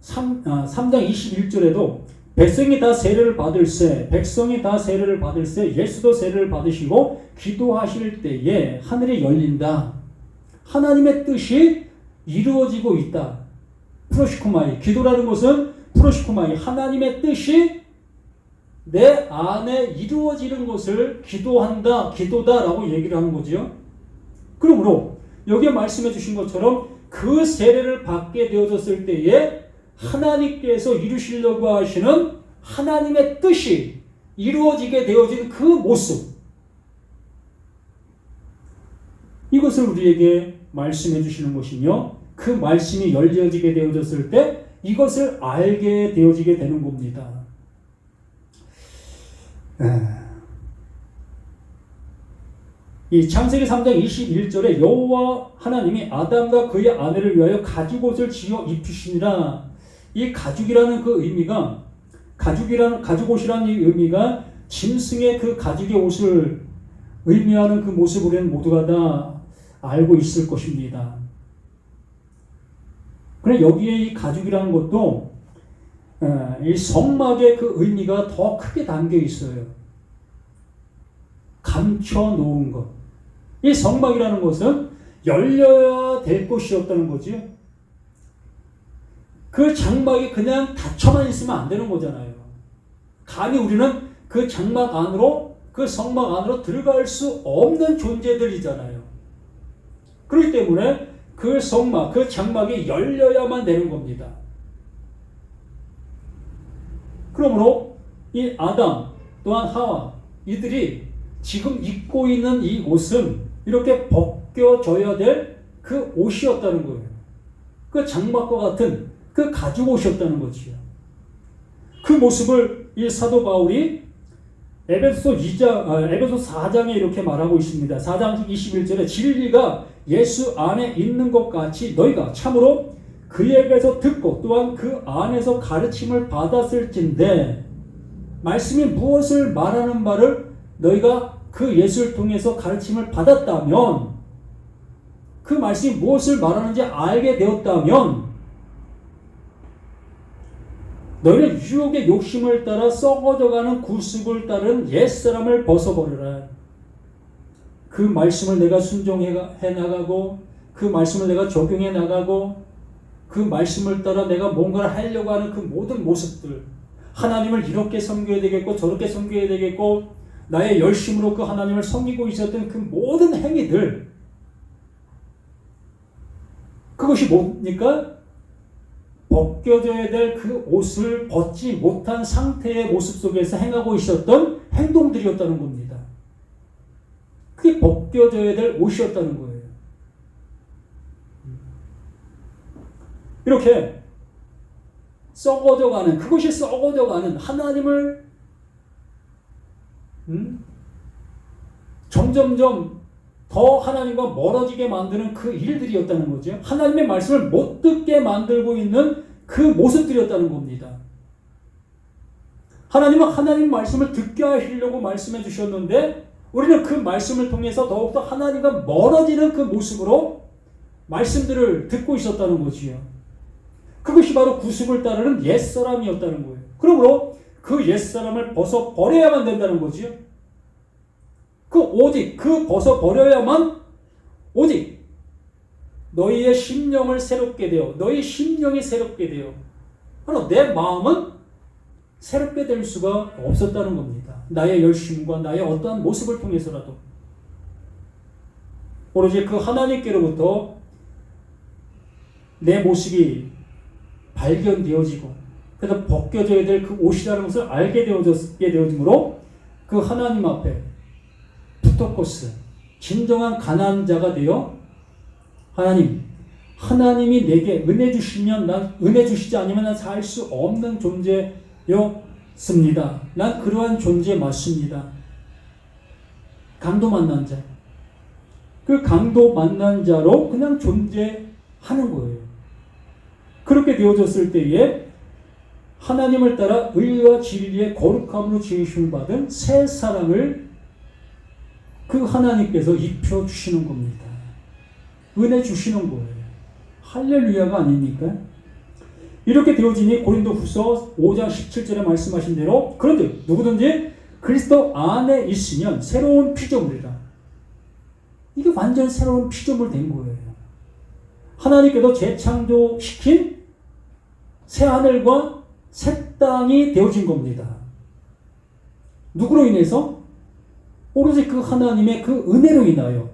21절에도 백성이 다 세례를 받을세, 백성이 다 세례를 받을세, 예수도 세례를 받으시고 기도하실 때에 하늘이 열린다. 하나님의 뜻이 이루어지고 있다. 프로시코마이, 기도라는 것은 프로시코마이, 하나님의 뜻이 내 안에 이루어지는 것을 기도한다, 기도다라고 얘기를 하는 거죠. 그러므로 여기에 말씀해 주신 것처럼 그 세례를 받게 되어졌을 때에 하나님께서 이루시려고 하시는 하나님의 뜻이 이루어지게 되어진 그 모습, 이것을 우리에게 말씀해 주시는 것이며, 그 말씀이 열려지게 되어졌을 때 이것을 알게 되어지게 되는 겁니다. 이 창세기 3장 21절에 여호와 하나님이 아담과 그의 아내를 위하여 가죽옷을 지어 입히시니라. 이 가죽이라는 그 의미가, 가죽옷이라는 이 의미가 짐승의 그 가죽의 옷을 의미하는 그 모습을 우리는 모두가 다 알고 있을 것입니다. 그래, 여기에 이 가죽이라는 것도 이 성막의 그 의미가 더 크게 담겨 있어요. 감춰 놓은 것. 이 성막이라는 것은 열려야 될 것이었다는 거지요. 그 장막이 그냥 닫혀만 있으면 안 되는 거잖아요. 감히 우리는 그 장막 안으로, 그 성막 안으로 들어갈 수 없는 존재들이잖아요. 그렇기 때문에 그 성막, 그 장막이 열려야만 되는 겁니다. 그러므로 이 아담 또한 하와, 이들이 지금 입고 있는 이 옷은 이렇게 벗겨져야 될 그 옷이었다는 거예요. 그 장막과 같은 그 가죽 옷이었다는 거지요. 그 모습을 이 사도 바울이 에베소 4장에 이렇게 말하고 있습니다. 4장 21절에 진리가 예수 안에 있는 것 같이 너희가 참으로 그에게서 듣고 또한 그 안에서 가르침을 받았을진데, 말씀이 무엇을 말하는 바를 너희가 그 예수를 통해서 가르침을 받았다면, 그 말씀이 무엇을 말하는지 알게 되었다면, 너희는 유혹의 욕심을 따라 썩어져가는 구습을 따른 옛사람을 벗어버려라. 그 말씀을 내가 순종해 나가고, 그 말씀을 내가 적용해 나가고, 그 말씀을 따라 내가 뭔가를 하려고 하는 그 모든 모습들, 하나님을 이렇게 섬겨야 되겠고 저렇게 섬겨야 되겠고 나의 열심으로 그 하나님을 섬기고 있었던 그 모든 행위들, 그것이 뭡니까? 벗겨져야 될 그 옷을 벗지 못한 상태의 모습 속에서 행하고 있었던 행동들이었다는 겁니다. 그게 벗겨져야 될 옷이었다는 거예요. 이렇게 썩어져가는, 그것이 썩어져가는 하나님을 점점점 더 하나님과 멀어지게 만드는 그 일들이었다는 거죠. 하나님의 말씀을 못 듣게 만들고 있는 그 모습들이었다는 겁니다. 하나님은 하나님 말씀을 듣게 하시려고 말씀해 주셨는데 우리는 그 말씀을 통해서 더욱더 하나님과 멀어지는 그 모습으로 말씀들을 듣고 있었다는 거지요. 그것이 바로 구속을 따르는 옛사람이었다는 거예요. 그러므로 그 옛사람을 벗어버려야만 된다는 거지요. 오직 그 벗어버려야만 오직 너희의 심령을 새롭게 되어, 너희 심령이 새롭게 되어, 바로 내 마음은 새롭게 될 수가 없었다는 겁니다. 나의 열심과 나의 어떠한 모습을 통해서라도 오로지 그 하나님께로부터 내 모습이 발견되어지고 그래서 벗겨져야 될 그 옷이라는 것을 알게 되어지므로 그 하나님 앞에 부토코스, 진정한 가난한 자가 되어 하나님이 내게 은혜 주시면 난 은혜 주시지 않으면 난 살 수 없는 존재였습니다. 난 그러한 존재 맞습니다. 강도 만난 자. 그 강도 만난 자로 그냥 존재하는 거예요. 그렇게 되어졌을 때에 하나님을 따라 의와 진리의 거룩함으로 지으심을 받은 새 사랑을 그 하나님께서 입혀주시는 겁니다. 은혜 주시는 거예요. 할렐루야가 아닙니까? 이렇게 되어지니 고린도후서 5장 17절에 말씀하신 대로 그런데 누구든지 그리스도 안에 있으면 새로운 피조물이다. 이게 완전 새로운 피조물 된 거예요. 하나님께서 재창조시킨 새 하늘과 새 땅이 되어진 겁니다. 누구로 인해서? 오로지 그 하나님의 그 은혜로 인하여.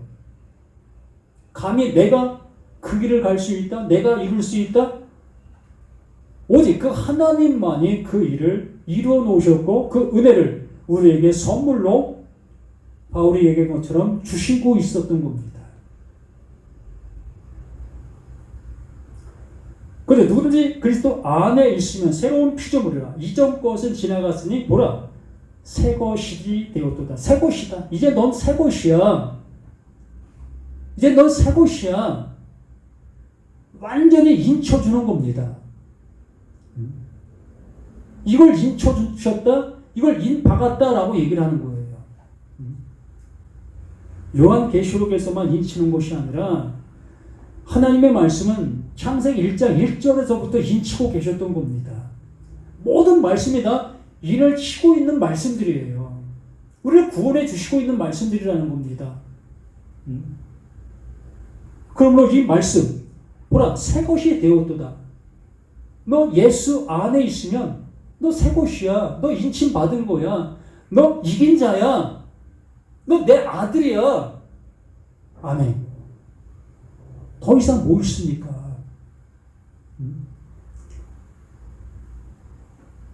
감히 내가 그 길을 갈 수 있다? 내가 이룰 수 있다? 오직 그 하나님만이 그 일을 이루어 놓으셨고 그 은혜를 우리에게 선물로 바울이 얘기한 것처럼 주시고 있었던 겁니다. 그런데 누구든지 그리스도 안에 있으면 새로운 피조물이라. 이전 것은 지나갔으니 보라 새 것이 되었도다. 새 것이다. 이제 넌 새 것이야. 이제 넌 새 것이야. 완전히 인쳐주는 겁니다. 이걸 인쳐주셨다? 이걸 인박았다라고 얘기를 하는 거예요. 요한계시록에서만 인치는 것이 아니라 하나님의 말씀은 창세기 1장 1절에서부터 인치고 계셨던 겁니다. 모든 말씀이 다 인을 치고 있는 말씀들이에요. 우리를 구원해 주시고 있는 말씀들이라는 겁니다. 그러므로 이 말씀, 보라, 새 것이 되었도다. 너 예수 안에 있으면 너 새 것이야. 너 인침 받은 거야. 너 이긴 자야. 너 내 아들이야. 아멘. 더 이상 뭐 있습니까?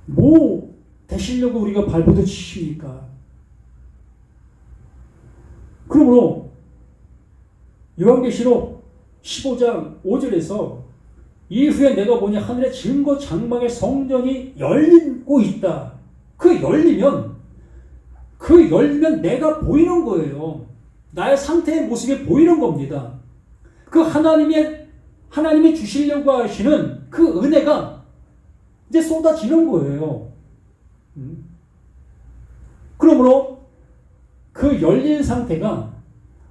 뭐 되시려고 우리가 발버둥 치십니까? 그러므로 요한계시록 15장 5절에서 이후에 내가 보니 하늘의 증거 장막의 성전이 열리고 있다. 그 열리면 내가 보이는 거예요. 나의 상태의 모습이 보이는 겁니다. 그 하나님이 주시려고 하시는 그 은혜가 이제 쏟아지는 거예요. 그러므로 그 열린 상태가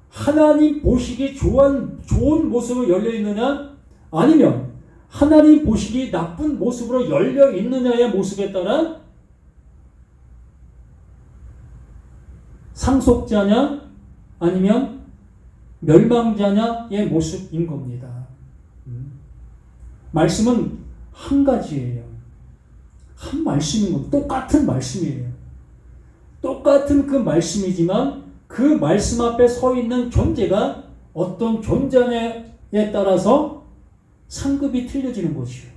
하나님 보시기 좋은 모습으로 열려 있느냐 아니면 하나님 보시기 나쁜 모습으로 열려 있느냐의 모습에 따라 상속자냐 아니면 멸망자냐의 모습인 겁니다. 말씀은 한 가지예요. 한 말씀인 것, 똑같은 말씀이에요. 똑같은 그 말씀이지만 그 말씀 앞에 서 있는 존재가 어떤 존재에 따라서 상급이 틀려지는 것이요.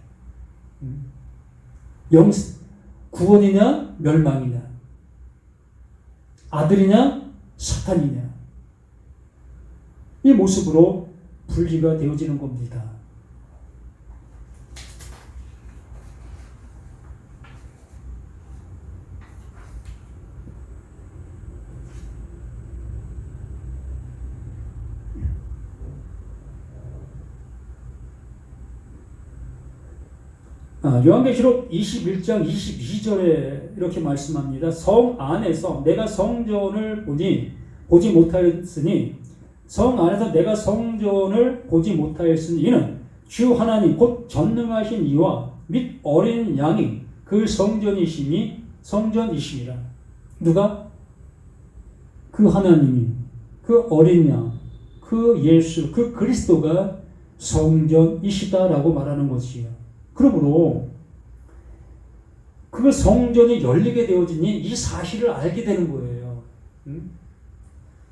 구원이냐 멸망이냐, 아들이냐 사탄이냐, 이 모습으로 분리가 되어지는 겁니다. 요한계시록 21장 22절에 이렇게 말씀합니다. 성 안에서 내가 성전을 보지 못하였으니, 성 안에서 내가 성전을 보지 못하였으니 이는 주 하나님 곧 전능하신 이와 및 어린 양이 그 성전이시니라. 누가? 그 하나님이, 그 어린 양, 그 예수, 그 그리스도가 성전이시다라고 말하는 것이에요. 그러므로 그 성전이 열리게 되어지니 이 사실을 알게 되는 거예요.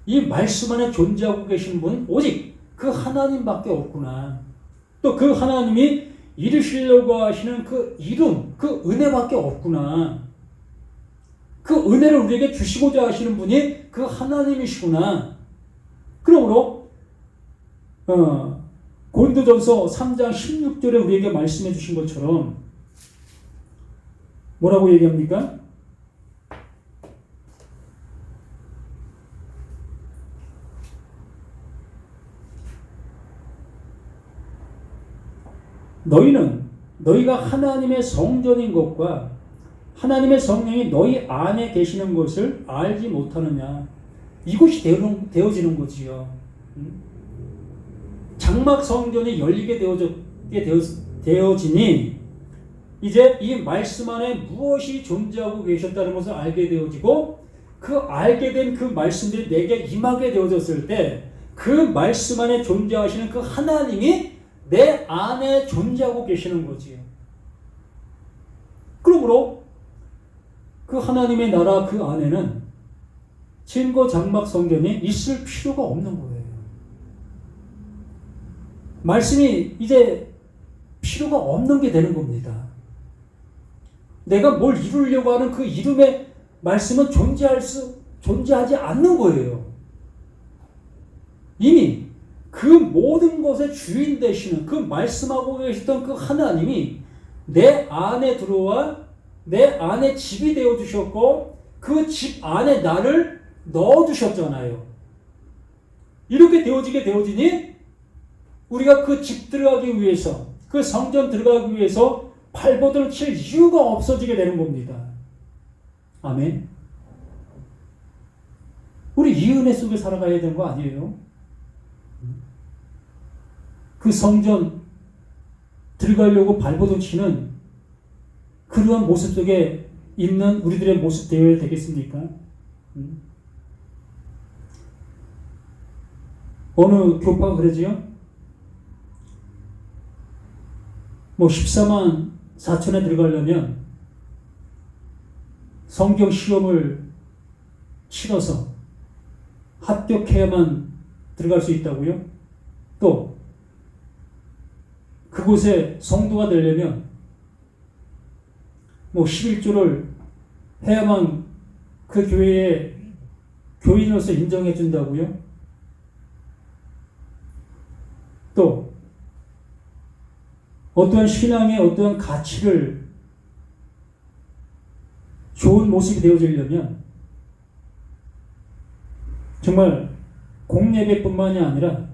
이 말씀 안에 존재하고 계신 분은 오직 그 하나님밖에 없구나. 또 그 하나님이 이루시려고 하시는 그 이름, 그 은혜밖에 없구나. 그 은혜를 우리에게 주시고자 하시는 분이 그 하나님이시구나. 그러므로 고린도전서 3장 16절에 우리에게 말씀해 주신 것처럼 뭐라고 얘기합니까? 너희가 하나님의 성전인 것과 하나님의 성령이 너희 안에 계시는 것을 알지 못하느냐. 이것이 되어지는 거지요. 장막 성전이 열리게 되어지니 이제 이 말씀 안에 무엇이 존재하고 계셨다는 것을 알게 되어지고, 그 알게 된 그 말씀들이 내게 임하게 되어졌을 때 그 말씀 안에 존재하시는 그 하나님이 내 안에 존재하고 계시는 거지요. 그러므로 그 하나님의 나라 그 안에는 증거 장막 성전이 있을 필요가 없는 거예요. 말씀이 이제 필요가 없는 게 되는 겁니다. 내가 뭘 이루려고 하는 그 이름의 말씀은 존재하지 않는 거예요. 이미 그 모든 것의 주인 되시는 그 말씀하고 계시던 그 하나님이 내 안에 들어와 내 안에 집이 되어 주셨고 그 집 안에 나를 넣어 주셨잖아요. 이렇게 되어지니 우리가 그 집 들어가기 위해서, 그 성전 들어가기 위해서 발버둥을 칠 이유가 없어지게 되는 겁니다. 아멘. 우리 이 은혜 속에 살아가야 되는 거 아니에요? 그 성전 들어가려고 발버둥 치는 그러한 모습 속에 있는 우리들의 모습 되어야 되겠습니까? 어느 교파가 그러지요? 14만 4천에 들어가려면 성경 시험을 치러서 합격해야만 들어갈 수 있다고요? 또 그곳에 성도가 되려면 11조를 해야만 그 교회에 교인으로서 인정해 준다고요? 또 어떠한 신앙의 어떠한 가치를 좋은 모습이 되어지려면 정말 공예배뿐만이 아니라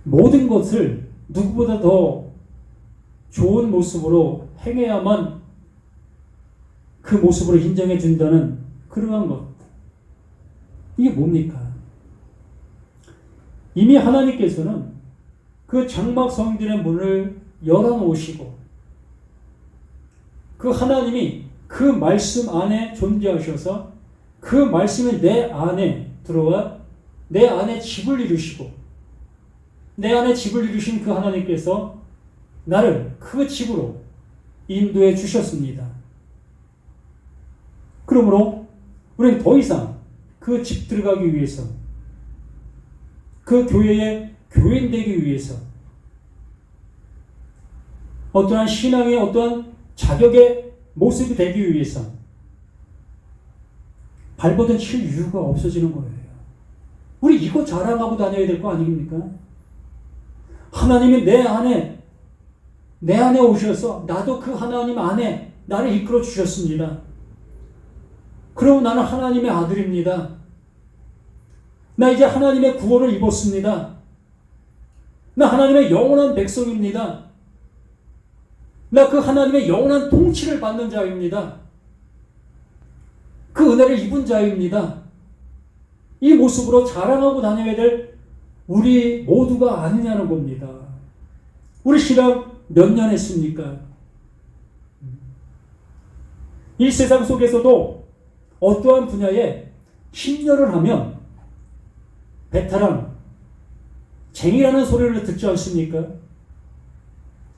모든 것을 누구보다 더 좋은 모습으로 행해야만 그 모습으로 인정해 준다는 그러한 것. 이게 뭡니까? 이미 하나님께서는 그 장막 성전의 문을 열어놓으시고 그 하나님이 그 말씀 안에 존재하셔서 그 말씀이 내 안에 들어와 내 안에 집을 이루시고 내 안에 집을 이루신 그 하나님께서 나를 그 집으로 인도해 주셨습니다. 그러므로 우리는 더 이상 그 집 들어가기 위해서, 그 교회의 교인 되기 위해서, 어떠한 신앙의 어떠한 자격의 모습이 되기 위해서 발버둥 칠 이유가 없어지는 거예요. 우리 이거 자랑하고 다녀야 될 거 아닙니까? 하나님이 내 안에 오셔서 나도 그 하나님 안에 나를 이끌어 주셨습니다. 그럼 나는 하나님의 아들입니다. 나 이제 하나님의 구원을 입었습니다. 나 하나님의 영원한 백성입니다. 나 그 하나님의 영원한 통치를 받는 자입니다. 그 은혜를 입은 자입니다. 이 모습으로 자랑하고 다녀야 될 우리 모두가 아니냐는 겁니다. 우리 신앙 몇 년 했습니까? 이 세상 속에서도 어떠한 분야에 10년을 하면 베테랑, 쟁이라는 소리를 듣지 않습니까?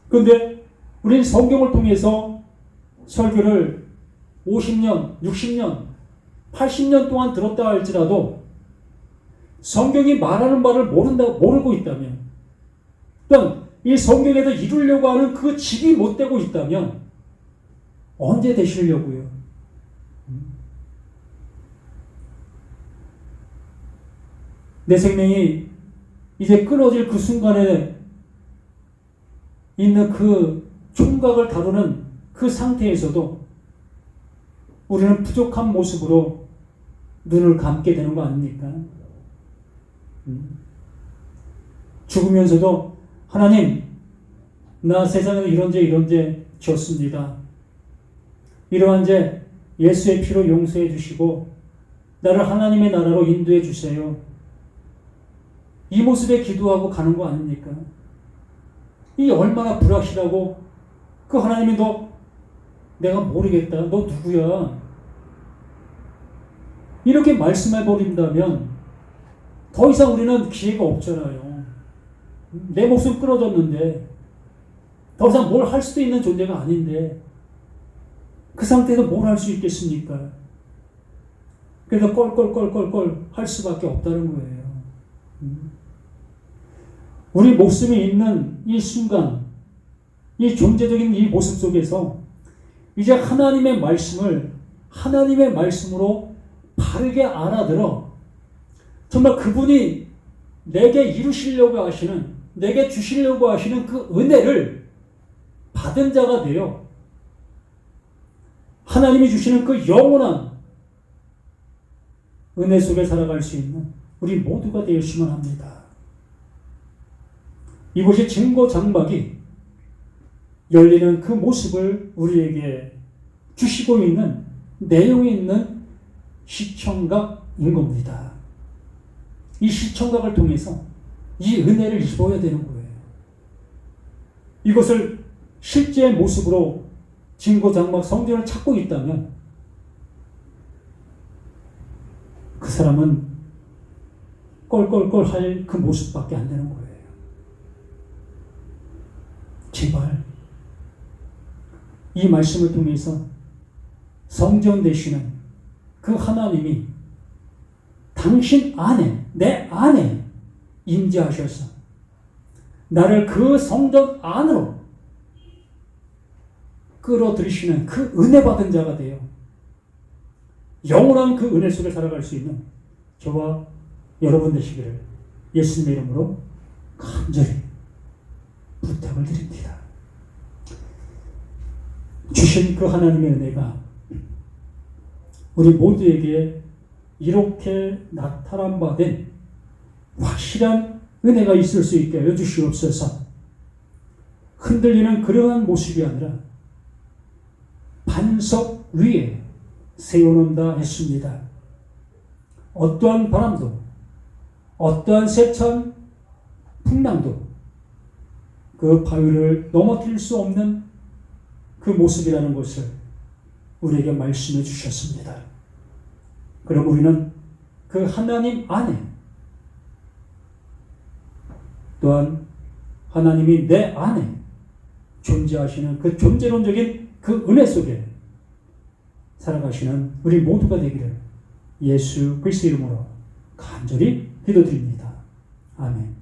그런데 우리는 성경을 통해서 설교를 50년, 60년, 80년 동안 들었다 할지라도 성경이 말하는 말을 모르고 있다면, 또는 이 성경에서 이루려고 하는 그 집이 못 되고 있다면 언제 되시려고요? 내 생명이 이제 끊어질 그 순간에 있는 그 총각을 다루는 그 상태에서도 우리는 부족한 모습으로 눈을 감게 되는 거 아닙니까? 죽으면서도 하나님, 나 세상에서 이런 죄 졌습니다. 이러한 죄 예수의 피로 용서해 주시고 나를 하나님의 나라로 인도해 주세요. 이 모습에 기도하고 가는 거 아닙니까? 이 얼마나 불확실하고, 그 하나님이 내가 모르겠다, 너 누구야? 이렇게 말씀해 버린다면 더 이상 우리는 기회가 없잖아요. 내 목숨 끊어졌는데, 더 이상 뭘 할 수도 있는 존재가 아닌데 그 상태에서 뭘 할 수 있겠습니까? 그래서 껄껄껄껄껄 할 수밖에 없다는 거예요. 우리 목숨이 있는 이 순간, 이 존재적인 이 모습 속에서 이제 하나님의 말씀을 하나님의 말씀으로 바르게 알아들어 정말 그분이 내게 이루시려고 하시는, 내게 주시려고 하시는 그 은혜를 받은 자가 되어 하나님이 주시는 그 영원한 은혜 속에 살아갈 수 있는 우리 모두가 되었으면 합니다. 이곳이 증거 장막이 열리는 그 모습을 우리에게 주시고 있는 내용이 있는 시청각인 겁니다. 이 시청각을 통해서 이 은혜를 입어야 되는 거예요. 이것을 실제의 모습으로 증거 장막 성전을 찾고 있다면 그 사람은 껄껄껄 할 그 모습밖에 안 되는 거예요. 제발 이 말씀을 통해서 성전 되시는 그 하나님이 당신 안에, 내 안에 임재하셔서 나를 그 성전 안으로 끌어들이시는 그 은혜 받은 자가 되어 영원한 그 은혜 속에 살아갈 수 있는 저와 여러분 되시기를 예수님의 이름으로 간절히 부탁을 드립니다. 주신 그 하나님의 은혜가 우리 모두에게 이렇게 나타난 바 된 확실한 은혜가 있을 수 있게 하여 주시옵소서. 흔들리는 그러한 모습이 아니라 반석 위에 세워놓는다 했습니다. 어떠한 바람도, 어떠한 세찬 풍랑도 그 바위를 넘어뜨릴 수 없는 그 모습이라는 것을 우리에게 말씀해 주셨습니다. 그럼 우리는 그 하나님 안에 또한 하나님이 내 안에 존재하시는 그 존재론적인 그 은혜 속에 살아가시는 우리 모두가 되기를 예수 그리스도 이름으로 간절히 기도드립니다. 아멘.